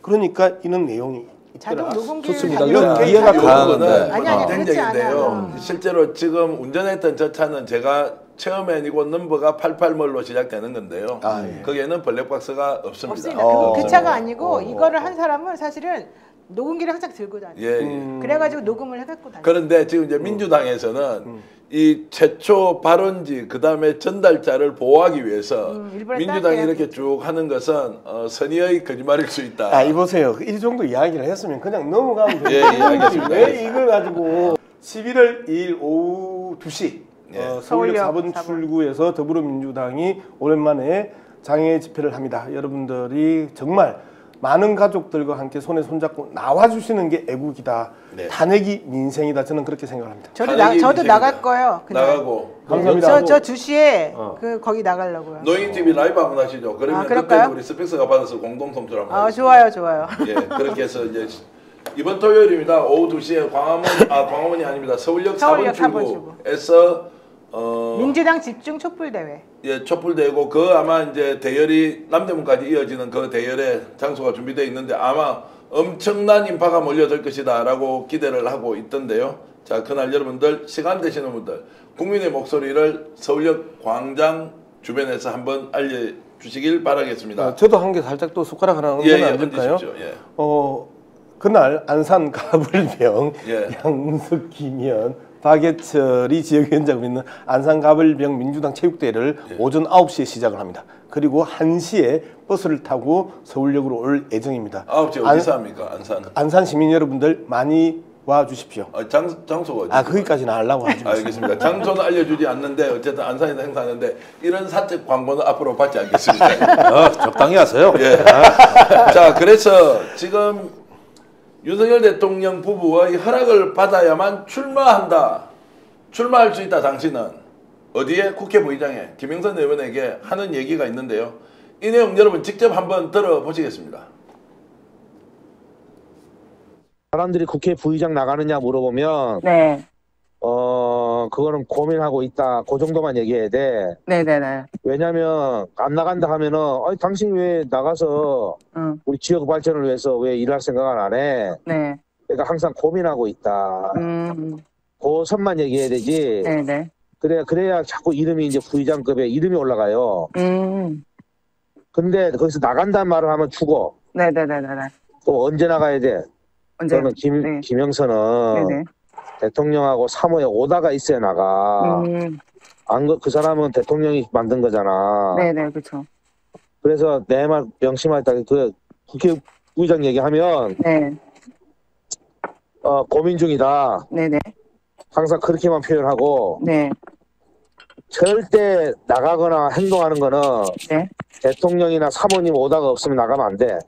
그러니까 이런 내용이 자동 녹음 좋습니다. 기능이 이건 이해가 가는데 아니 그렇지 행적인데요. 않아요. 실제로 지금 운전했던 저 차는 제가 처음엔 이거 넘버가 88몰로 시작되는 건데요. 예. 거기에는 블랙박스가 없습니다. 없습니다. 그 차가 아니고 이거를 한 사람은 사실은 녹음기를 항상 들고 다녀요. 예. 그래가지고 녹음을 해갖고 다녀요. 그런데 지금 이제 민주당에서는 이 최초 발원지 그다음에 전달자를 보호하기 위해서 민주당이 이렇게 쭉 하는 것은 선의의 거짓말일 수 있다. 이보세요. 이 정도 이야기를 했으면 그냥 넘어가면 돼요. 예, 알겠습니다. 왜 이걸 가지고 11월 2일 오후 2시 서울역 4번 출구에서 더불어민주당이 오랜만에 장애 집회를 합니다. 여러분들이 정말 많은 가족들과 함께 손에 손잡고 나와주시는 게 애국이다. 네. 탄핵이 민생이다. 저는 그렇게 생각합니다. 저도 나갈 거예요. 그날. 나가고. 감사합니다. 저 2시에 거기 나가려고요. 노인TV 라이브 한번 하시죠. 그러면 그때 우리 스펙스가 받아서 공동 통솔 한번 하겠습니다. 좋아요. 예, 그렇게 해서 이제 이번 토요일입니다. 오후 2시에 광화문이 아닙니다. 서울역 4번 출구에서 민주당 집중 촛불 대회. 예, 촛불대고 그 아마 이제 대열이 남대문까지 이어지는 그 대열의 장소가 준비되어 있는데 아마 엄청난 인파가 몰려들 것이다라고 기대를 하고 있던데요. 자, 그날 여러분들 시간 되시는 분들 국민의 목소리를 서울역 광장 주변에서 한번 알려주시길 바라겠습니다. 저도 한 개 살짝 또 숟가락 하나 얹으면 안 될까요? 예. 그날 안산 가불병 양석 김현 박예철이 지역위원장으로 있는 안산가불병 민주당 체육대회를 오전 9시에 시작을 합니다. 그리고 1시에 버스를 타고 서울역으로 올 예정입니다. 9시에 어디서 합니까? 안산은? 안산 시민 여러분들 많이 와주십시오. 장소가 어디서? 거기까지는 하려고 하지 마세요. 알겠습니다. 장소는 알려주지 않는데 어쨌든 안산에서 행사하는데 이런 사적 광고는 앞으로 받지 않겠습니다. 적당히 하세요. 예. 자, 그래서 지금 윤석열 대통령 부부의 허락을 받아야만 출마할 수 있다. 당신은 어디에? 국회 부의장에 김영선 의원에게 하는 얘기가 있는데요. 이 내용 여러분 직접 한번 들어보시겠습니다. 사람들이 국회 부의장 나가느냐 물어보면 그거는 고민하고 있다. 그 정도만 얘기해야 돼. 네네네. 왜냐면 안 나간다 하면은 당신 왜 나가서 우리 지역 발전을 위해서 왜 일할 생각을 안 해? 네. 그러니까 항상 고민하고 있다. 그 선만 얘기해야 되지. 네네. 그래야 자꾸 이름이 이제 부의장급에 이름이 올라가요. 근데 거기서 나간다는 말을 하면 죽어. 네네네네. 또 언제 나가야 돼? 언제? 저는 김영선은 네네. 대통령하고 사모에 오다가 있어야 나가. 그 사람은 대통령이 만든 거잖아. 네네, 그렇죠. 그래서 내 말 명심하겠다. 그 국회 부의장 얘기하면 고민 중이다. 네네. 항상 그렇게만 표현하고 네. 절대 나가거나 행동하는 거는 대통령이나 사모님 오다가 없으면 나가면 안 돼.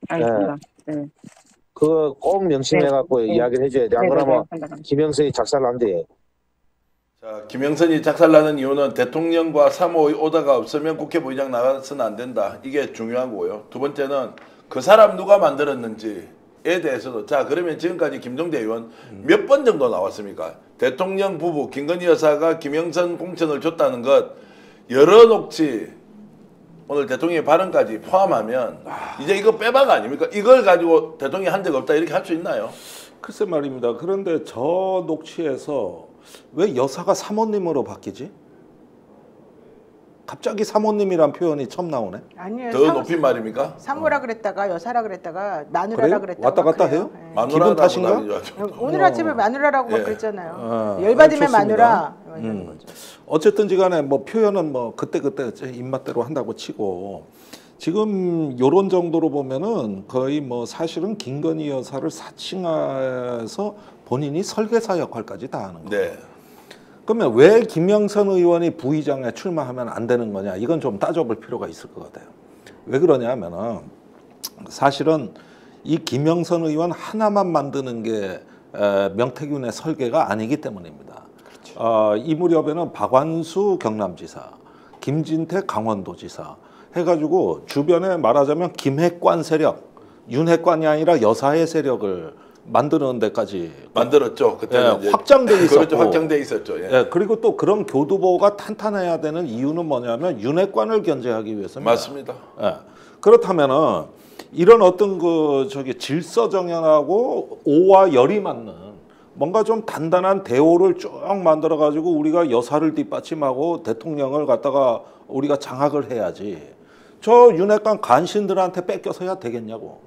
알겠습니다. 네. 그거 꼭 명심해갖고 이야기를 해줘야 돼. 안 그러면 김영선이 작살난대. 자, 김영선이 작살나는 이유는 대통령과 사모의 오다가 없으면 국회 부의장 나가서는 안 된다. 이게 중요하고요. 두 번째는 그 사람 누가 만들었는지에 대해서도 자, 그러면 지금까지 김종대 의원 몇 번 정도 나왔습니까? 대통령 부부 김건희 여사가 김영선 공천을 줬다는 것 여러 녹취 오늘 대통령의 발언까지 포함하면 이제 이거 빼박 아닙니까? 이걸 가지고 대통령이 한 적 없다 이렇게 할 수 있나요? 글쎄 말입니다. 그런데 저 녹취에서 왜 여사가 사모님으로 바뀌지? 갑자기 사모님이란 표현이 처음 나오네. 아니에요. 더 높인 말입니까? 사모라 그랬다가 여사라 그랬다가 마누라라 그랬다가 왔다 갔다 해요? 기분 탓인가? 오늘 아침에 마누라라고 막 그랬잖아요. 열받으면 마누라. 어쨌든지 간에 뭐 표현은 뭐 그때그때 입맛대로 한다고 치고 지금 요런 정도로 보면은 거의 뭐 사실은 김건희 여사를 사칭해서 본인이 설계사 역할까지 다 하는 거예요. 네. 그러면 왜 김영선 의원이 부의장에 출마하면 안 되는 거냐? 이건 좀 따져볼 필요가 있을 것 같아요. 왜 그러냐 하면은 사실은 이 김영선 의원 하나만 만드는 게 명태균의 설계가 아니기 때문입니다. 그렇죠. 이 무렵에는 박완수 경남지사, 김진태 강원도지사 해가지고 주변에 말하자면 김핵관 세력, 윤핵관이 아니라 여사의 세력을 만드는 데까지 만들었죠. 그때는 확장돼 있었고, 그렇죠. 확장돼 있었죠. 그리고 또 그런 교두보가 탄탄해야 되는 이유는 뭐냐면 윤핵관을 견제하기 위해서입니다. 맞습니다. 그렇다면은 이런 어떤 질서 정연하고 오와 열이 맞는 뭔가 좀 단단한 대오를 쭉 만들어 가지고 우리가 여사를 뒷받침하고 대통령을 갖다가 우리가 장악을 해야지. 저 윤핵관 간신들한테 뺏겨서야 되겠냐고.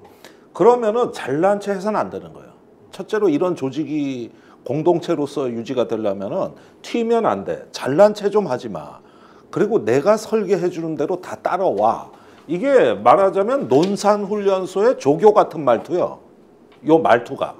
그러면은 잘난 체 해서는 안 되는 거예요. 첫째로 이런 조직이 공동체로서 유지가 되려면은 튀면 안 돼. 잘난 체 좀 하지 마. 그리고 내가 설계해 주는 대로 다 따라와. 이게 말하자면 논산훈련소의 조교 같은 말투요. 요 말투가.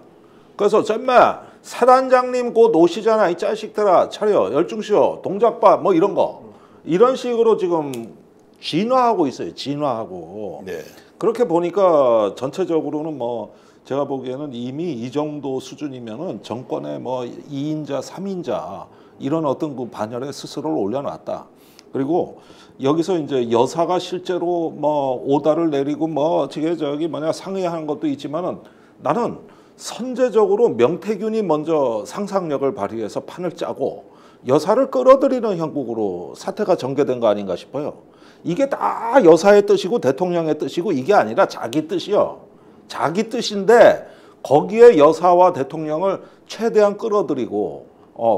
그래서 쨈마 사단장님 곧 오시잖아. 이 자식들아 차려 열중시오 동작 봐 뭐 이런 거. 이런 식으로 지금 진화하고 있어요. 진화하고. 네. 그렇게 보니까 전체적으로는 뭐 제가 보기에는 이미 이 정도 수준이면은 정권의 뭐 2인자, 3인자 이런 어떤 그 반열에 스스로를 올려놨다. 그리고 여기서 이제 여사가 실제로 뭐 오다를 내리고 뭐 저기 뭐냐 상의하는 것도 있지만은 나는 선제적으로 명태균이 먼저 상상력을 발휘해서 판을 짜고 여사를 끌어들이는 형국으로 사태가 전개된 거 아닌가 싶어요. 이게 다 여사의 뜻이고 대통령의 뜻이고 이게 아니라 자기 뜻이요. 자기 뜻인데 거기에 여사와 대통령을 최대한 끌어들이고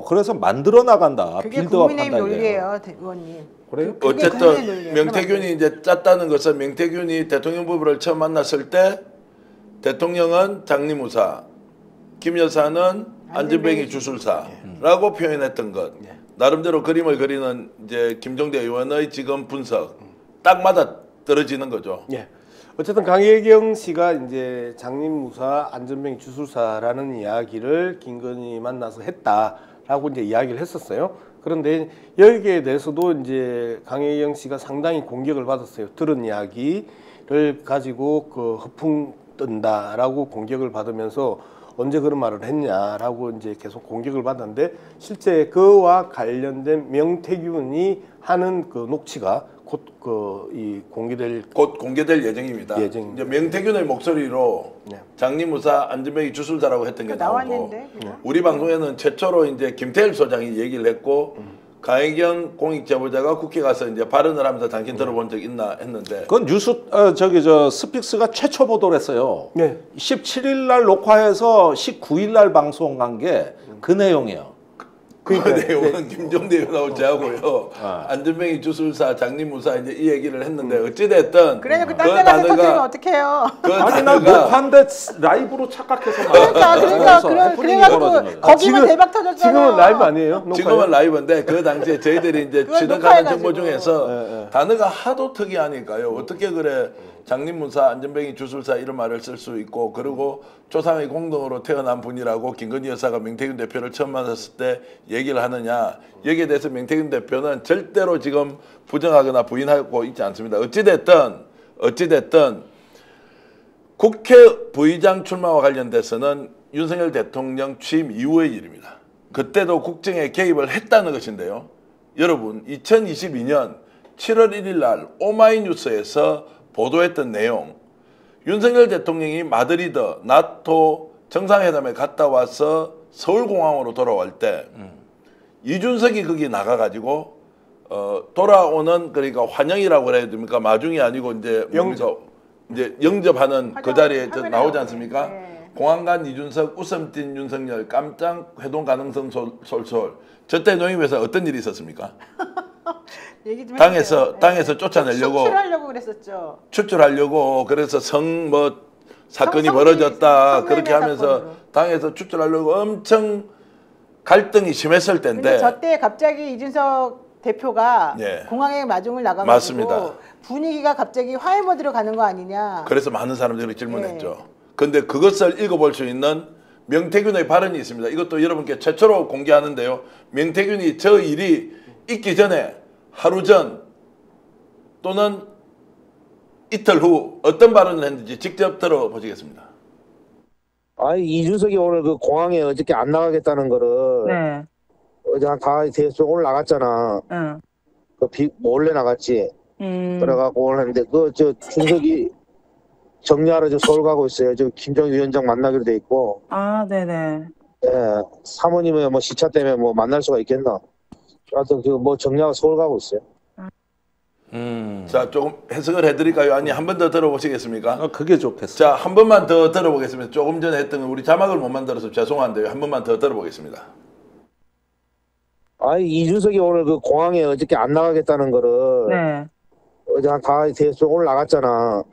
그래서 만들어 나간다. 그게 빌드업한다. 국민의힘 논리예요, 의원님. 그래요? 어쨌든 명태균이 이제 짰다는 것은 명태균이 대통령 부부를 처음 만났을 때 대통령은 장리무사, 김 여사는 안전뱅이 주술사라고 표현했던 것. 나름대로 그림을 그리는 이제 김종대 의원의 지금 분석 딱 맞아 떨어지는 거죠. 예. 어쨌든 강혜경 씨가 이제 장림무사 안전뱅이 주술사라는 이야기를 김건희 만나서 했다라고 이제 이야기를 했었어요. 그런데 여기에 대해서도 이제 강혜경 씨가 상당히 공격을 받았어요. 들은 이야기를 가지고 그 허풍 뜬다라고 공격을 받으면서 언제 그런 말을 했냐라고 이제 계속 공격을 받았는데 실제 그와 관련된 명태균이 하는 그 녹취가 곧 공개될 예정입니다. 이제 명태균의 목소리로 장리무사 안전뱅이 주술사라고 했던 게 나오고 우리 방송에는 최초로 이제 김태일 소장이 얘기를 했고 강혜경 공익제보자가 국회 가서 이제 발언을 하면서 당신 들어본 적 있나 했는데 그건 뉴스 스픽스가 최초 보도를 했어요. 네. 17일 날 녹화해서 19일 날 방송한 게 그 내용이에요. 그 내용은 김종대 의원하고 저하고요. 안전뱅이 주술사 장리무사 이제 이 얘기를 했는데 어찌됐든 그래요. 그 딴 데 가서 터뜨리면 어떡해요. 아니 난 녹화인데 라이브로 착각해서 그래가지고 거기만 대박 터졌잖아요. 지금은 라이브 아니에요? 지금은 라이브인데 그 당시에 저희들이 이제 취득하는 정보 중에서 단어가 하도 특이하니까요. 어떻게 그래 장리무사 안전뱅이 주술사 이런 말을 쓸 수 있고 그리고 조상의 공동으로 태어난 분이라고 김건희 여사가 명태균 대표를 처음 만났을 때 얘기를 하느냐. 여기에 대해서 명태균 대표는 절대로 지금 부정하거나 부인하고 있지 않습니다. 어찌됐든 국회 부의장 출마와 관련돼서는 윤석열 대통령 취임 이후의 일입니다. 그때도 국정에 개입을 했다는 것인데요. 여러분 2022년 7월 1일 날 오마이뉴스에서 보도했던 내용 윤석열 대통령이 마드리드 나토 정상회담에 갔다 와서 서울공항으로 돌아올 때 이준석이 거기 나가가지고 돌아오는 그러니까 환영이라고 그래야 됩니까? 마중이 아니고 이제 영접하는 그 자리에 나오지 않습니까? 공항 간 이준석 웃음 띤 윤석열 깜짝 회동 가능성 솔솔. 저때 농협에서 어떤 일이 있었습니까? 당에서 쫓아내려고 추출하려고 그랬었죠. 추출하려고 그래서 사건이 벌어졌다 그렇게 하면서 당에서 추출하려고 엄청 갈등이 심했을 텐데. 저때 갑자기 이준석 대표가 공항에 마중을 나가가지고 맞습니다. 분위기가 갑자기 화해 모드로 가는 거 아니냐. 그래서 많은 사람들이 질문했죠. 그런데 그것을 읽어볼 수 있는 명태균의 발언이 있습니다. 이것도 여러분께 최초로 공개하는데요. 명태균이 저 일이 있기 전에 하루 전 또는 이틀 후 어떤 발언을 했는지 직접 들어보시겠습니다. 이준석이 오늘 그 공항에 어저께 안 나가겠다는 거를 어제 다 대충 오늘 나갔잖아. 몰래 나갔지. 들어가고 오늘 했는데 준석이 정리하러 서울 가고 있어요. 김정일 위원장 만나기로 돼 있고. 네네. 사모님은 시차 때문에 만날 수가 있겠나? 하여튼 정리하고 서울 가고 있어요. 자, 조금 해석을 해드릴까요? 아니, 한 번 더 들어보시겠습니까? 그게 좋겠어요. 자, 한 번만 더 들어보겠습니다. 조금 전에 했던 거 우리 자막을 못 만들어서 죄송한데요. 한 번만 더 들어보겠습니다. 아니, 이준석이 오늘 그 공항에 어저께 안 나가겠다는 거를 어제 다 대통령을 나갔잖아.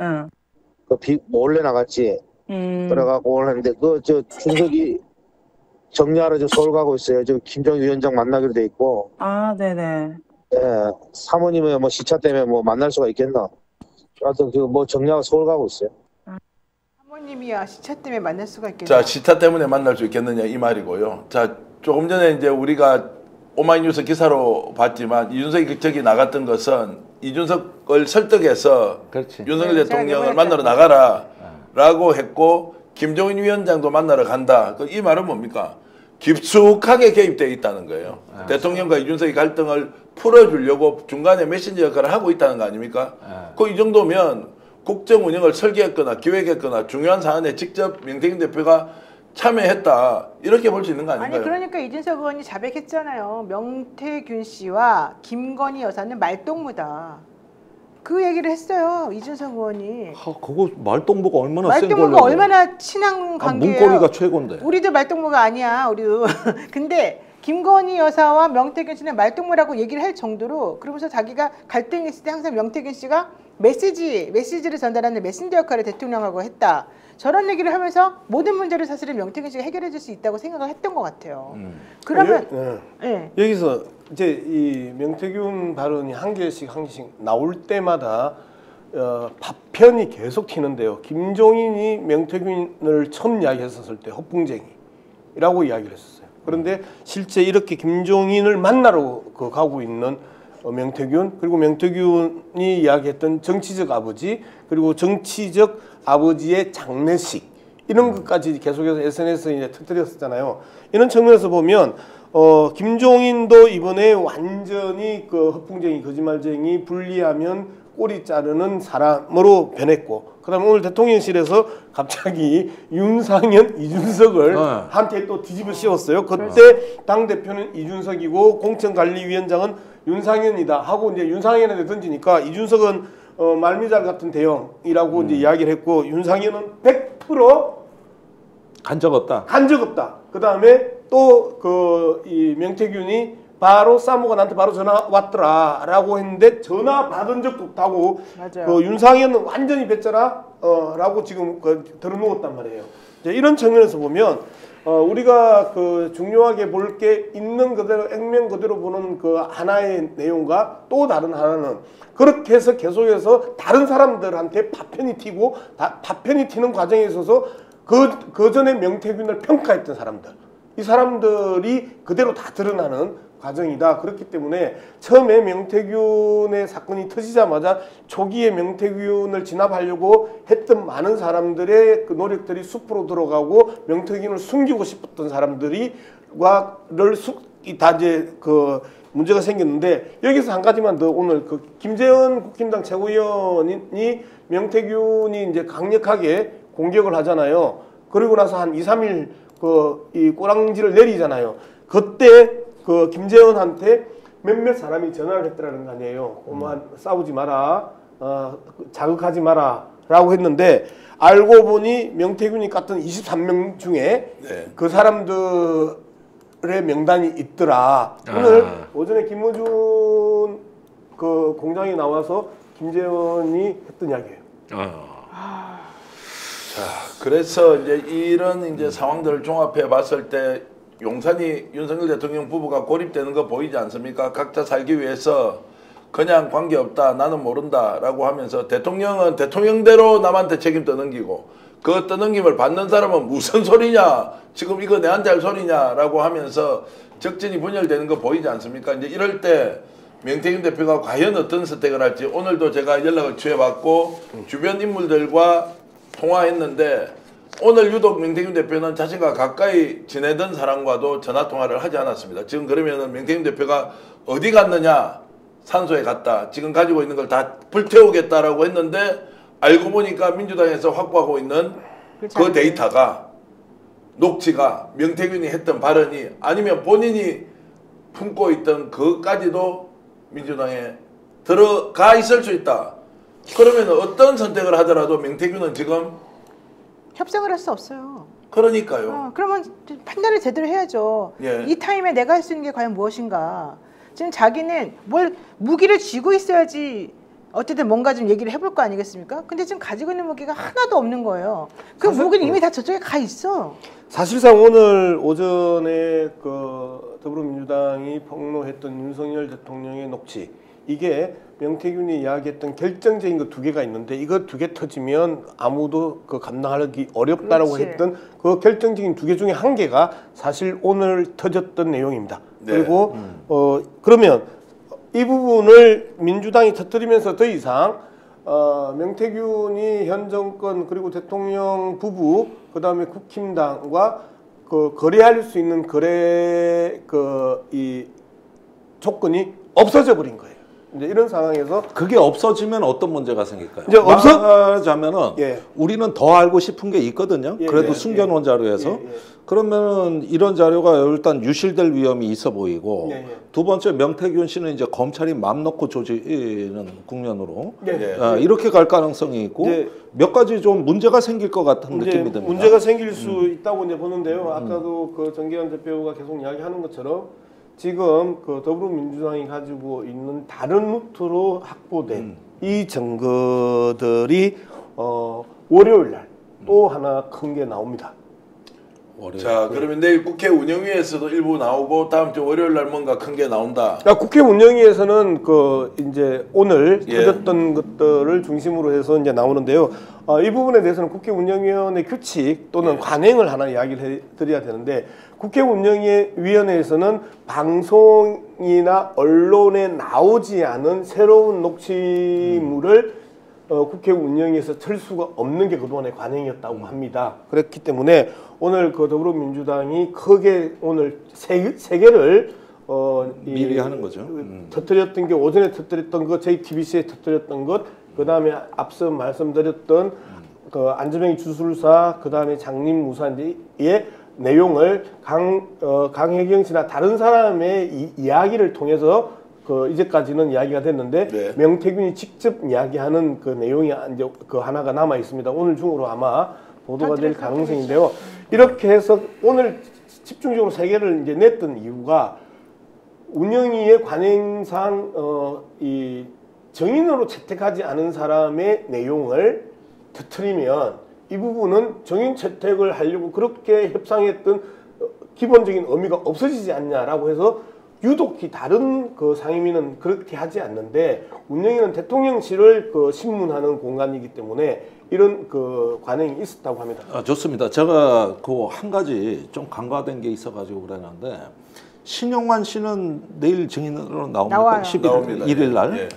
몰래 나갔지. 그래갖고 오늘 했는데 준석이 정리하러 서울 가고 있어요. 김정일 위원장 만나기로 돼 있고. 아, 네네. 예, 사모님은 뭐 시차 때문에 뭐 만날 수가 있겠나? 하여튼 뭐 정리하고 서울 가고 있어요. 사모님이야 시차 때문에 만날 수가 있겠나? 자, 시차 때문에 만날 수 있겠느냐 이 말이고요. 자, 조금 전에 이제 우리가 오마이뉴스 기사로 봤지만 이준석이 저기 나갔던 것은 이준석을 설득해서 윤석열 대통령을 만나러 나가라라고 했고 김종인 위원장도 만나러 간다. 이 말은 뭡니까? 깊숙하게 개입되어 있다는 거예요. 대통령과 이준석의 갈등을 풀어주려고 중간에 메신저 역할을 하고 있다는 거 아닙니까? 이 정도면 국정 운영을 설계했거나 기획했거나 중요한 사안에 직접 명태균 대표가 참여했다. 이렇게 볼 수 있는 거 아닌가요? 아니 그러니까 이준석 의원이 자백했잖아요. 명태균 씨와 김건희 여사는 말동무다. 그 얘기를 했어요. 이준석 의원이. 그거 말동무가 얼마나 센 걸로. 말동무가 얼마나 친한 관계예요. 문고리가 최고인데. 우리도 말동무가 아니야. 우리도. 근데 김건희 여사와 명태균 씨는 말동무라고 얘기를 할 정도로 그러면서 자기가 갈등이 있을 때 항상 명태균 씨가 메시지를 전달하는 메신저 역할을 대통령하고 했다. 저런 얘기를 하면서 모든 문제를 사실은 명태균 씨가 해결해 줄 수 있다고 생각을 했던 것 같아요. 그러면 여기서 이제 이 명태균 발언이 한 개씩 나올 때마다 파편이 계속 튀는데요. 김종인이 명태균을 처음 이야기했었을 때 허풍쟁이라고 이야기를 했었어요. 그런데 실제 이렇게 김종인을 만나러 가고 있는 명태균, 그리고 명태균이 이야기했던 정치적 아버지, 그리고 정치적 아버지의 장례식, 이런 것까지 계속해서 SNS에 이제 터뜨렸었잖아요. 이런 측면에서 보면 김종인도 이번에 완전히 허풍쟁이, 거짓말쟁이, 분리하면 꼬리 자르는 사람으로 변했고, 그다음에 오늘 대통령실에서 갑자기 윤상현, 이준석을 한테 또 뒤집어 씌웠어요. 그때 당 대표는 이준석이고 공천관리위원장은 윤상현이다 하고 이제 윤상현한테 던지니까 이준석은 말미잘 같은 대형이라고 이제 이야기를 했고, 윤상현은 100% 간 적 없다. 간 적 없다. 그다음에 또 이 명태균이 바로 사무가 나한테 바로 전화 왔더라라고 했는데 전화 받은 적도 없다고. 윤상현은 완전히 뱉잖아 라고 지금 들어놓았단 말이에요. 이런 측면에서 보면 우리가 중요하게 볼 게 있는 그대로 액면 그대로 보는 하나의 내용과 또 다른 하나는 그렇게 해서 계속해서 다른 사람들한테 파편이 튀고 파편이 튀는 과정에 있어서 그 전에 명태균을 평가했던 사람들, 이 사람들이 그대로 다 드러나는 과정이다. 그렇기 때문에 처음에 명태균의 사건이 터지자마자 초기에 명태균을 진압하려고 했던 많은 사람들의 노력들이 숲으로 들어가고 명태균을 숨기고 싶었던 사람들이 다 이제 문제가 생겼는데, 여기서 한 가지만 더, 오늘 김재원 국힘당 최고위원이 명태균이 이제 강력하게 공격을 하잖아요. 그리고 나서 한 2, 3일 이 꼬랑지를 내리잖아요. 그때 김재원한테 몇몇 사람이 전화를 했더라는 거 아니에요. 싸우지 마라, 자극하지 마라 라고 했는데, 알고 보니 명태균이 깠던 23명 중에 그 사람들의 명단이 있더라. 오늘 오전에 김어준 공장에 나와서 김재원이 했던 이야기예요. 자, 그래서 이제 이런 상황들을 종합해 봤을 때 용산이 윤석열 대통령 부부가 고립되는 거 보이지 않습니까? 각자 살기 위해서 그냥 관계없다, 나는 모른다 라고 하면서 대통령은 대통령대로 남한테 책임 떠넘기고, 그 떠넘김을 받는 사람은 무슨 소리냐, 지금 이거 내한테 할 소리냐 라고 하면서 적진이 분열되는 거 보이지 않습니까? 이제 이럴 때 명태균 대표가 과연 어떤 선택을 할지, 오늘도 제가 연락을 취해봤고 주변 인물들과 통화했는데, 오늘 유독 명태균 대표는 자신과 가까이 지내던 사람과도 전화통화를 하지 않았습니다. 지금 그러면은 명태균 대표가 어디 갔느냐, 산소에 갔다, 지금 가지고 있는 걸 다 불태우겠다라고 했는데, 알고 보니까 민주당에서 확보하고 있는 그 데이터가, 녹취가 명태균이 했던 발언이 아니면 본인이 품고 있던 그것까지도 민주당에 들어가 있을 수 있다. 그러면 어떤 선택을 하더라도 명태균은 지금 협상을 할 수 없어요. 그러니까요. 그러면 판단을 제대로 해야죠. 예. 이 타임에 내가 할 수 있는 게 과연 무엇인가. 지금 자기는 뭘 무기를 쥐고 있어야지 어쨌든 뭔가 좀 얘기를 해볼 거 아니겠습니까? 근데 지금 가지고 있는 무기가 하나도 없는 거예요. 그 무기는 이미 다 저쪽에 가 있어. 사실상 오늘 오전에 그 더불어민주당이 폭로했던 윤석열 대통령의 녹취, 이게 명태균이 이야기했던 결정적인 거 2개가 있는데 이거 2개 터지면 아무도 그 감당하기 어렵다라고 그렇지. 했던 그 결정적인 2개 중에 1개가 사실 오늘 터졌던 내용입니다. 네. 그리고 그러면 이 부분을 민주당이 터뜨리면서 더 이상 명태균이 현 정권 그리고 대통령 부부 그다음에 국힘당과 그 거래할 수 있는 거래 이 조건이 없어져 버린 거예요. 이제 이런 상황에서 그게 없어지면 어떤 문제가 생길까요? 이제 말하자면은 예. 우리는 더 알고 싶은 게 있거든요. 예, 그래도 예, 숨겨놓은 자료에서 예, 예. 그러면 이런 자료가 일단 유실될 위험이 있어 보이고 예, 예. 두 번째 명태균 씨는 이제 검찰이 맘 놓고 조지는 국면으로 예. 이렇게 갈 가능성이 있고 예. 몇 가지 좀 문제가 생길 것 같은 느낌이 듭니다. 문제가 생길 수 있다고 이제 보는데요. 아까도 그 정계현 대표가 계속 이야기하는 것처럼 지금 그 더불어민주당이 가지고 있는 다른 루트로 확보된 이 증거들이 월요일 날 또 하나 큰 게 나옵니다. 자, 그러면 내일 국회 운영위에서도 일부 나오고 다음 주 월요일 날 뭔가 큰 게 나온다. 그러니까 국회 운영위에서는 그 이제 오늘 예. 터졌던 것들을 중심으로 해서 이제 나오는데요. 이 부분에 대해서는 국회 운영위원회 규칙 또는 관행을 하나 이야기를 해드려야 되는데 국회 운영위원회에서는 방송이나 언론에 나오지 않은 새로운 녹취물을 국회 운영위에서 틀 수가 없는 게 그동안의 관행이었다고 합니다. 그렇기 때문에 오늘 그 더불어민주당이 크게 오늘 세 개를 미리 하는 거죠. 터뜨렸던 게 오전에 터뜨렸던 것, JTBC에 터뜨렸던 것, 그 다음에 앞서 말씀드렸던 그 안전병이 주술사, 그 다음에 장림무사의 내용을 강혜경 씨나 다른 사람의 이야기를 통해서 그 이제까지는 이야기가 됐는데 네. 명태균이 직접 이야기하는 그 내용이 이제 그 하나가 남아 있습니다. 오늘 중으로 아마 보도가 될 가능성인데요. 이렇게 해서 오늘 집중적으로 3개를 이제 냈던 이유가 운영위의 관행상 이 정인으로 채택하지 않은 사람의 내용을 터뜨리면 이 부분은 정인 채택을 하려고 그렇게 협상했던 기본적인 의미가 없어지지 않냐라고 해서 유독히 다른 그 상임위는 그렇게 하지 않는데 운영위는 대통령실을 그 신문하는 공간이기 때문에 이런 그 관행이 있었다고 합니다. 좋습니다. 제가 그 한 가지 좀 간과된 게 있어가지고 그러는데 신용환 씨는 내일 증인으로 나옵니까? 나와요. 11일 날 예.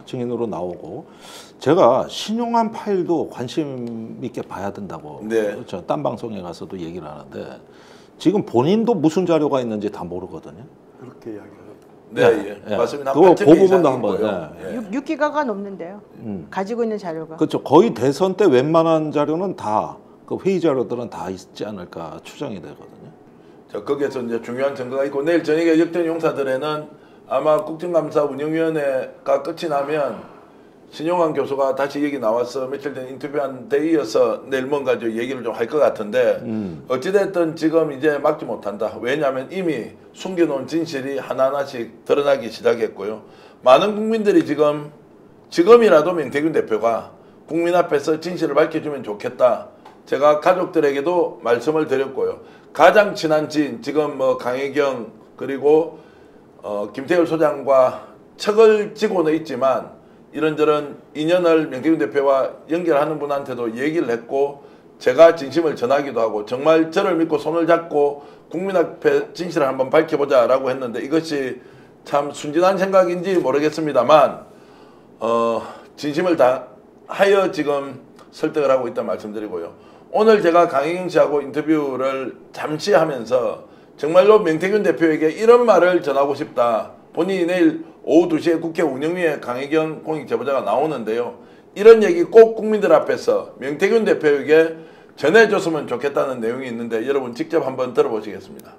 증인으로 나오고 제가 신용환 파일도 관심 있게 봐야 된다고 네. 저 딴 방송에 가서도 얘기를 하는데 지금 본인도 무슨 자료가 있는지 다 모르거든요. 그렇게 이야기해요. 네, 예. 맞습니다. 그 부분도 한번. 예. 6기가가 넘는데요. 가지고 있는 자료가. 그렇죠. 거의 대선 때 웬만한 자료는 다 그 회의 자료들은 다 있지 않을까 추정이 되거든요. 자, 거기에서 이제 중요한 증거가 있고 내일 저녁에 역전 용사들에는 아마 국정감사 운영위원회가 끝이 나면 신용환 교수가 다시 여기 나와서 며칠 전에 인터뷰한 데 이어서 내일 뭔가 좀 얘기를 좀 할 것 같은데 어찌됐든 지금 이제 막지 못한다. 왜냐하면 이미 숨겨놓은 진실이 하나하나씩 드러나기 시작했고요. 많은 국민들이 지금이라도 명태균 대표가 국민 앞에서 진실을 밝혀주면 좋겠다. 제가 가족들에게도 말씀을 드렸고요. 가장 친한 지인, 지금 뭐 강혜경 그리고 김태열 소장과 척을 지고는 있지만 이런저런 인연을 명태균 대표와 연결하는 분한테도 얘기를 했고 제가 진심을 전하기도 하고 정말 저를 믿고 손을 잡고 국민 앞에 진실을 한번 밝혀보자라고 했는데 이것이 참 순진한 생각인지 모르겠습니다만 진심을 다하여 지금 설득을 하고 있다는 말씀드리고요. 오늘 제가 강혜경 씨하고 인터뷰를 잠시 하면서 정말로 명태균 대표에게 이런 말을 전하고 싶다. 본인이 내일 오후 2시에 국회 운영위에 강혜경 공익제보자가 나오는데요. 이런 얘기 꼭 국민들 앞에서 명태균 대표에게 전해줬으면 좋겠다는 내용이 있는데 여러분 직접 한번 들어보시겠습니다.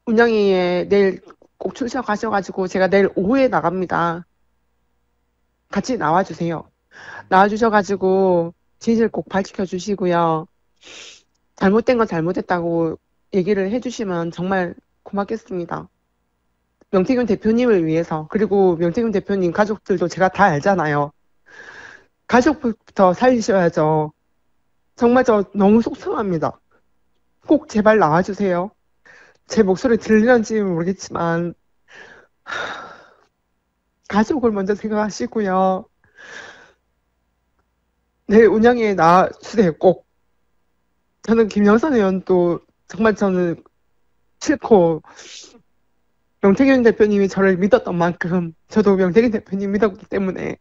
운영위에 내일 꼭 출석 하셔가지고 제가 내일 오후에 나갑니다. 같이 나와주세요. 나와주셔가지고 진실 꼭 밝혀주시고요. 잘못된 건 잘못했다고 얘기를 해주시면 정말 고맙겠습니다. 명태균 대표님을 위해서, 그리고 명태균 대표님 가족들도 제가 다 알잖아요. 가족부터 살리셔야죠. 정말 저 너무 속상합니다. 꼭 제발 나와주세요. 제 목소리 들리는지 모르겠지만 가족을 먼저 생각하시고요. 내일 운영에 나와주세요. 꼭. 저는 김영선 의원도 정말 저는 싫고, 명태균 대표님이 저를 믿었던 만큼 저도 명태균 대표님 믿었기 때문에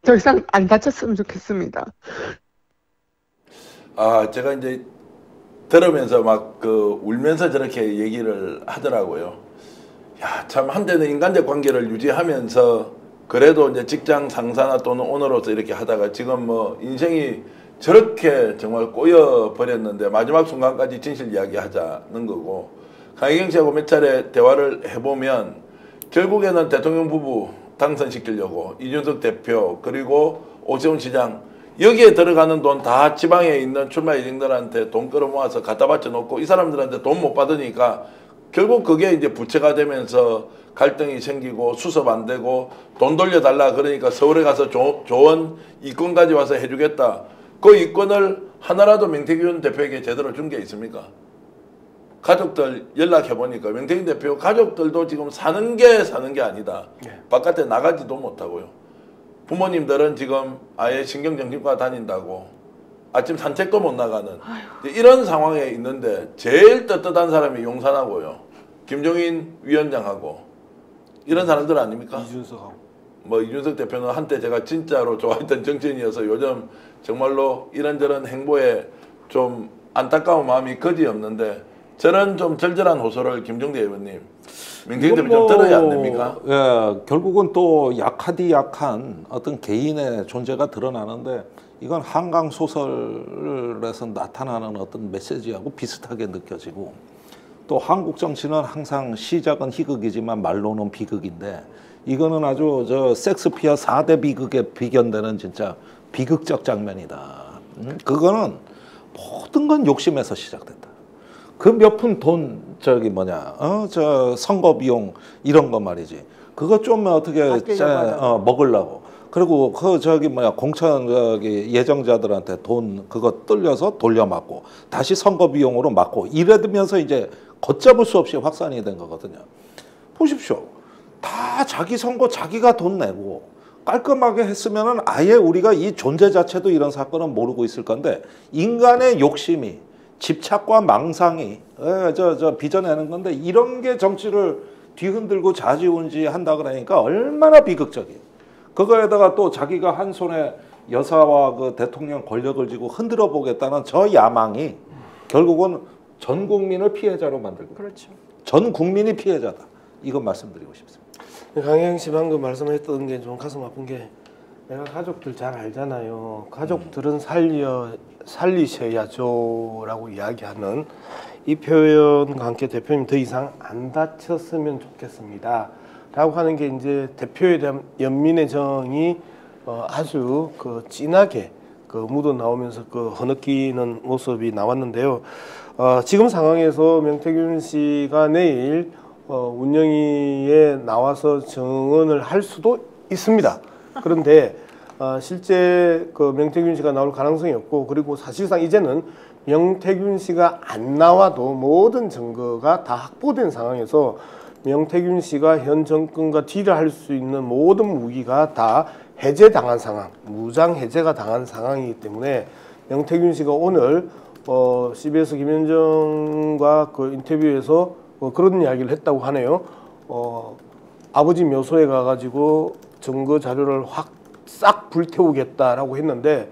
더 이상 안 다쳤으면 좋겠습니다. 아, 제가 이제 들으면서 막 울면서 저렇게 얘기를 하더라고요. 야, 참 한때는 인간적 관계를 유지하면서 그래도 이제 직장 상사나 또는 오너로서 이렇게 하다가 지금 뭐 인생이 저렇게 정말 꼬여 버렸는데 마지막 순간까지 진실 이야기하자는 거고, 강혜경 씨하고 몇 차례 대화를 해보면 결국에는 대통령 부부 당선시키려고 이준석 대표 그리고 오세훈 시장 여기에 들어가는 돈 다 지방에 있는 출마 예정들한테 돈 끌어모아서 갖다 바쳐놓고 이 사람들한테 돈 못 받으니까 결국 그게 이제 부채가 되면서 갈등이 생기고 수습 안 되고 돈 돌려달라 그러니까 서울에 가서 좋은 이권까지 와서 해주겠다. 그 이권을 하나라도 명태균 대표에게 제대로 준 게 있습니까? 가족들 연락해보니까 명태균 대표 가족들도 지금 사는 게 아니다. 바깥에 나가지도 못하고요. 부모님들은 지금 아예 신경정신과 다닌다고 아침 산책도 못 나가는 이런 상황에 있는데 제일 떳떳한 사람이 용산하고요. 김종인 위원장하고 이런 사람들 아닙니까? 이준석하고. 뭐 이준석 대표는 한때 제가 진짜로 좋아했던 정치인이어서 요즘 정말로 이런저런 행보에 좀 안타까운 마음이 거지없는데 저는 좀 절절한 호소를 김종대 의원님, 명태균 대표 좀 들어야 안 됩니까? 예, 결국은 또 약하디 약한 어떤 개인의 존재가 드러나는데 이건 한강 소설에서 나타나는 어떤 메시지하고 비슷하게 느껴지고, 또 한국 정치는 항상 시작은 희극이지만 말로는 비극인데 이거는 아주 저 섹스피어 4대 비극에 비견되는 진짜 비극적 장면이다. 그거는 모든 건 욕심에서 시작된다. 그 몇 푼 돈 저기 저 선거 비용 이런 거 말이지. 그거 좀 어떻게 먹으려고. 그리고 그 공천 예정자들한테 돈 그거 뚫려서 돌려막고 다시 선거 비용으로 막고 이러면서 이제 걷잡을 수 없이 확산이 된 거거든요. 보십시오. 다 자기 선거 자기가 돈 내고 깔끔하게 했으면은 아예 우리가 이 존재 자체도 이런 사건은 모르고 있을 건데 인간의 욕심이 집착과 망상이 빚어내는 건데 이런 게 정치를 뒤흔들고 좌지우지한다 그러니까 얼마나 비극적이에요. 그거에다가 또 자기가 한 손에 여사와 그 대통령 권력을 쥐고 흔들어 보겠다는 저 야망이 결국은 전 국민을 피해자로 만들고 그렇죠. 전 국민이 피해자다. 이건 말씀드리고 싶습니다. 강혜경 씨 방금 말씀했던 게 좀 가슴 아픈 게 내가 가족들 잘 알잖아요. 가족들은 살리셔야죠라고 이야기하는 이 표현과 함께 대표님 더 이상 안 다쳤으면 좋겠습니다. 라고 하는 게 이제 대표에 대한 연민의 정이 아주 진하게 묻어 나오면서 흐느끼는 모습이 나왔는데요. 지금 상황에서 명태균 씨가 내일 운영위에 나와서 증언을 할 수도 있습니다. 그런데 실제 명태균 씨가 나올 가능성이 없고, 그리고 사실상 이제는 명태균 씨가 안 나와도 모든 증거가 다 확보된 상황에서 명태균 씨가 현 정권과 딜을 할 수 있는 모든 무기가 다 해제당한 상황, 무장 해제가 당한 상황이기 때문에 명태균 씨가 오늘 CBS 김현정과 인터뷰에서 그런 이야기를 했다고 하네요. 아버지 묘소에 가가지고 증거 자료를 확 싹 불태우겠다라고 했는데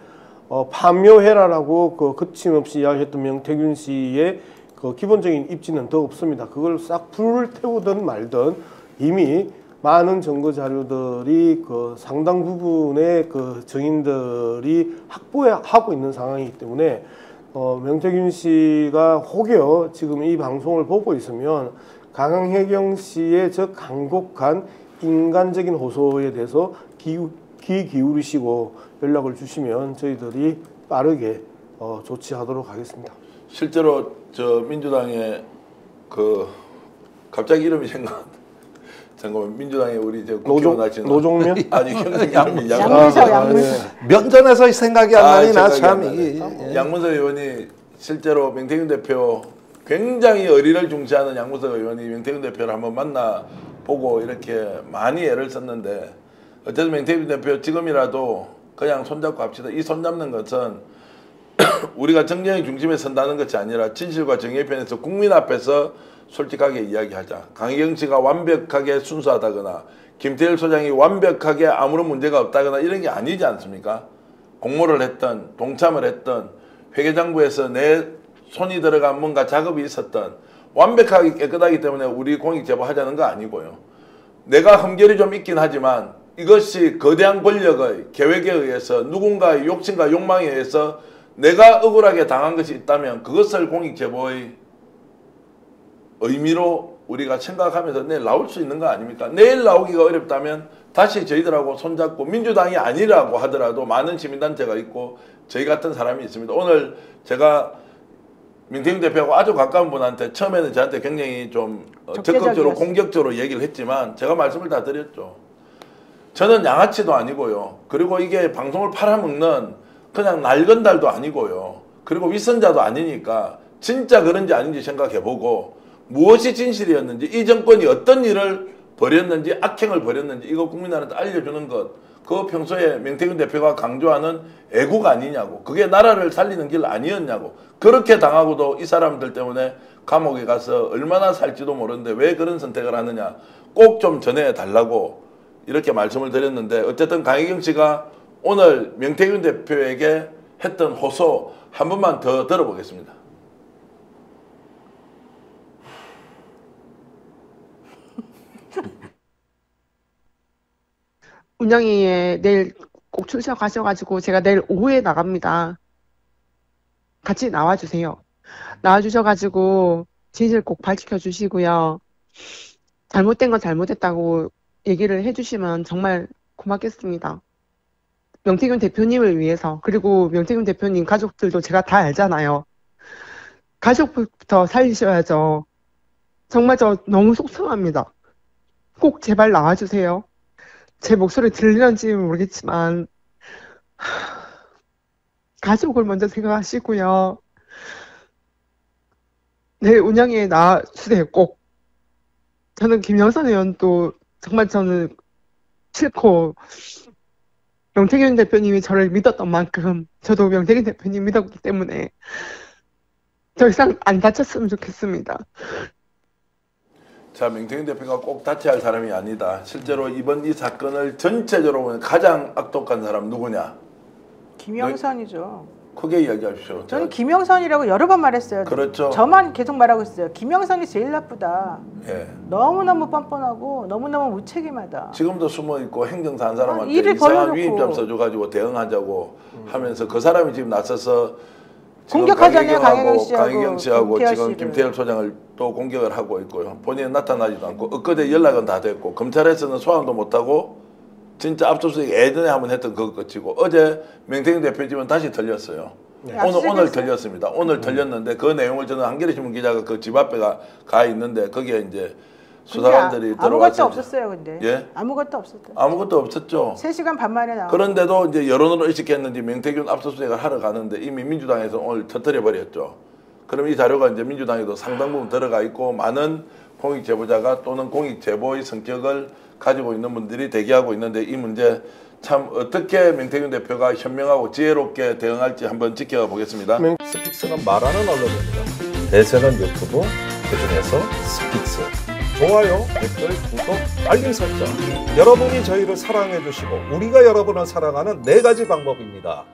파묘해라라고 거침없이 이야기했던 명태균 씨의 기본적인 입지는 더 없습니다. 그걸 싹 불태우든 말든 이미 많은 증거 자료들이 상당 부분의 증인들이 확보하고 있는 상황이기 때문에 명태균 씨가 혹여 지금 이 방송을 보고 있으면 강혜경 씨의 저 간곡한 인간적인 호소에 대해서 귀 기울이시고 연락을 주시면 저희들이 빠르게 조치하도록 하겠습니다. 실제로 저 민주당의 그 갑자기 이름이 잠깐만 민주당의 우리 저 노종면 아니 형님 이름이 양문석 면전에서 생각이 안 나니 나 참 이게 양문석 의원이 실제로 명태균 대표 굉장히 의리를 중시하는 양문석 의원이 명태균 대표를 한번 만나보고 이렇게 많이 애를 썼는데 어쨌든 명태균 대표 지금이라도 그냥 손잡고 합시다. 이 손잡는 것은 우리가 정쟁의 중심에 선다는 것이 아니라 진실과 정의의 편에서 국민 앞에서 솔직하게 이야기하자. 강혜경 씨가 완벽하게 순수하다거나 김태일 소장이 완벽하게 아무런 문제가 없다거나 이런 게 아니지 않습니까? 공모를 했던 동참을 했던 회계장부에서 내 손이 들어간 뭔가 작업이 있었던 완벽하게 깨끗하기 때문에 우리 공익 제보하자는 거 아니고요. 내가 흠결이 좀 있긴 하지만 이것이 거대한 권력의 계획에 의해서 누군가의 욕심과 욕망에 의해서 내가 억울하게 당한 것이 있다면 그것을 공익 제보의 의미로 우리가 생각하면서 내일 나올 수 있는 거 아닙니까? 내일 나오기가 어렵다면 다시 저희들하고 손잡고 민주당이 아니라고 하더라도 많은 시민단체가 있고 저희 같은 사람이 있습니다. 오늘 제가 명태균 대표하고 아주 가까운 분한테 처음에는 저한테 굉장히 좀 적극적으로 공격적으로 얘기를 했지만 제가 말씀을 다 드렸죠. 저는 양아치도 아니고요. 그리고 이게 방송을 팔아먹는 그냥 낡은 달도 아니고요. 그리고 윗선자도 아니니까 진짜 그런지 아닌지 생각해보고 무엇이 진실이었는지 이 정권이 어떤 일을 벌였는지 악행을 벌였는지 이거 국민들한테 알려주는 것 그거 평소에 명태균 대표가 강조하는 애국 아니냐고 그게 나라를 살리는 길 아니었냐고 그렇게 당하고도 이 사람들 때문에 감옥에 가서 얼마나 살지도 모르는데 왜 그런 선택을 하느냐 꼭 좀 전해달라고 이렇게 말씀을 드렸는데 어쨌든 강혜경 씨가 오늘 명태균 대표에게 했던 호소 한 번만 더 들어보겠습니다. 운영위에 내일 꼭 출석 가셔가지고 제가 내일 오후에 나갑니다. 같이 나와주세요. 나와주셔가지고 진실 꼭 밝혀주시고요. 잘못된 건 잘못했다고 얘기를 해주시면 정말 고맙겠습니다. 명태균 대표님을 위해서 그리고 명태균 대표님 가족들도 제가 다 알잖아요. 가족부터 살리셔야죠. 정말 저 너무 속상합니다. 꼭 제발 나와주세요. 제 목소리 들리는지 모르겠지만 가족을 먼저 생각하시고요. 내일 운영에 나와주세요. 꼭. 저는 김영선 의원도 정말 저는 싫고 명태균 대표님이 저를 믿었던 만큼 저도 명태균 대표님 믿었기 때문에 더 이상 안 다쳤으면 좋겠습니다. 자, 명태균 대표가 꼭 다쳐야 할 사람이 아니다. 실제로 이번 이 사건을 전체적으로 보면 가장 악독한 사람 누구냐? 김영선이죠. 크게 이야기하십시오. 저는 김영선이라고 여러 번 말했어요. 그렇죠. 저만 계속 말하고 있어요. 김영선이 제일 나쁘다. 예. 너무너무 뻔뻔하고 너무너무 무책임하다. 지금도 숨어있고 행정사 한 사람한테 일을 이상한 위임장 써줘가지고 대응하자고 하면서 그 사람이 지금 나서서 공격하잖아요. 강혜경 씨하고 지금 김태일 소장을 또 공격을 하고 있고요. 본인은 나타나지도 않고 엊그제 연락은 다 됐고 검찰에서는 소환도 못하고 진짜 압수수색 예전에 한번 했던 그거 끝이고 어제 명태균 대표 집은 다시 털렸어요. 네. 오늘 털렸습니다. 오늘 털렸는데 그 내용을 저는 한겨레 신문 기자가 그 집 앞에 가 있는데 거기에 이제 수사관들이 들어와서 아무것도 없었어요. 근데 예? 아무것도 없었어요. 아무것도 없었죠. 3시간 반 만에 나와. 그런데도 이제 여론으로 의식했는지 명태균 압수수색을 하러 가는데 이미 민주당에서 오늘 터뜨려 버렸죠. 그럼 이 자료가 이제 민주당에도 상당 부분 들어가 있고 많은 공익 제보자가 또는 공익 제보의 성격을 가지고 있는 분들이 대기하고 있는데 이 문제 참 어떻게 명태균 대표가 현명하고 지혜롭게 대응할지 한번 지켜보겠습니다. 스픽스는 말하는 언론입니다. 대세는 유튜브, 그중에서 스픽스. 좋아요, 댓글, 구독, 알림 설정. 여러분이 저희를 사랑해 주시고 우리가 여러분을 사랑하는 4가지 방법입니다.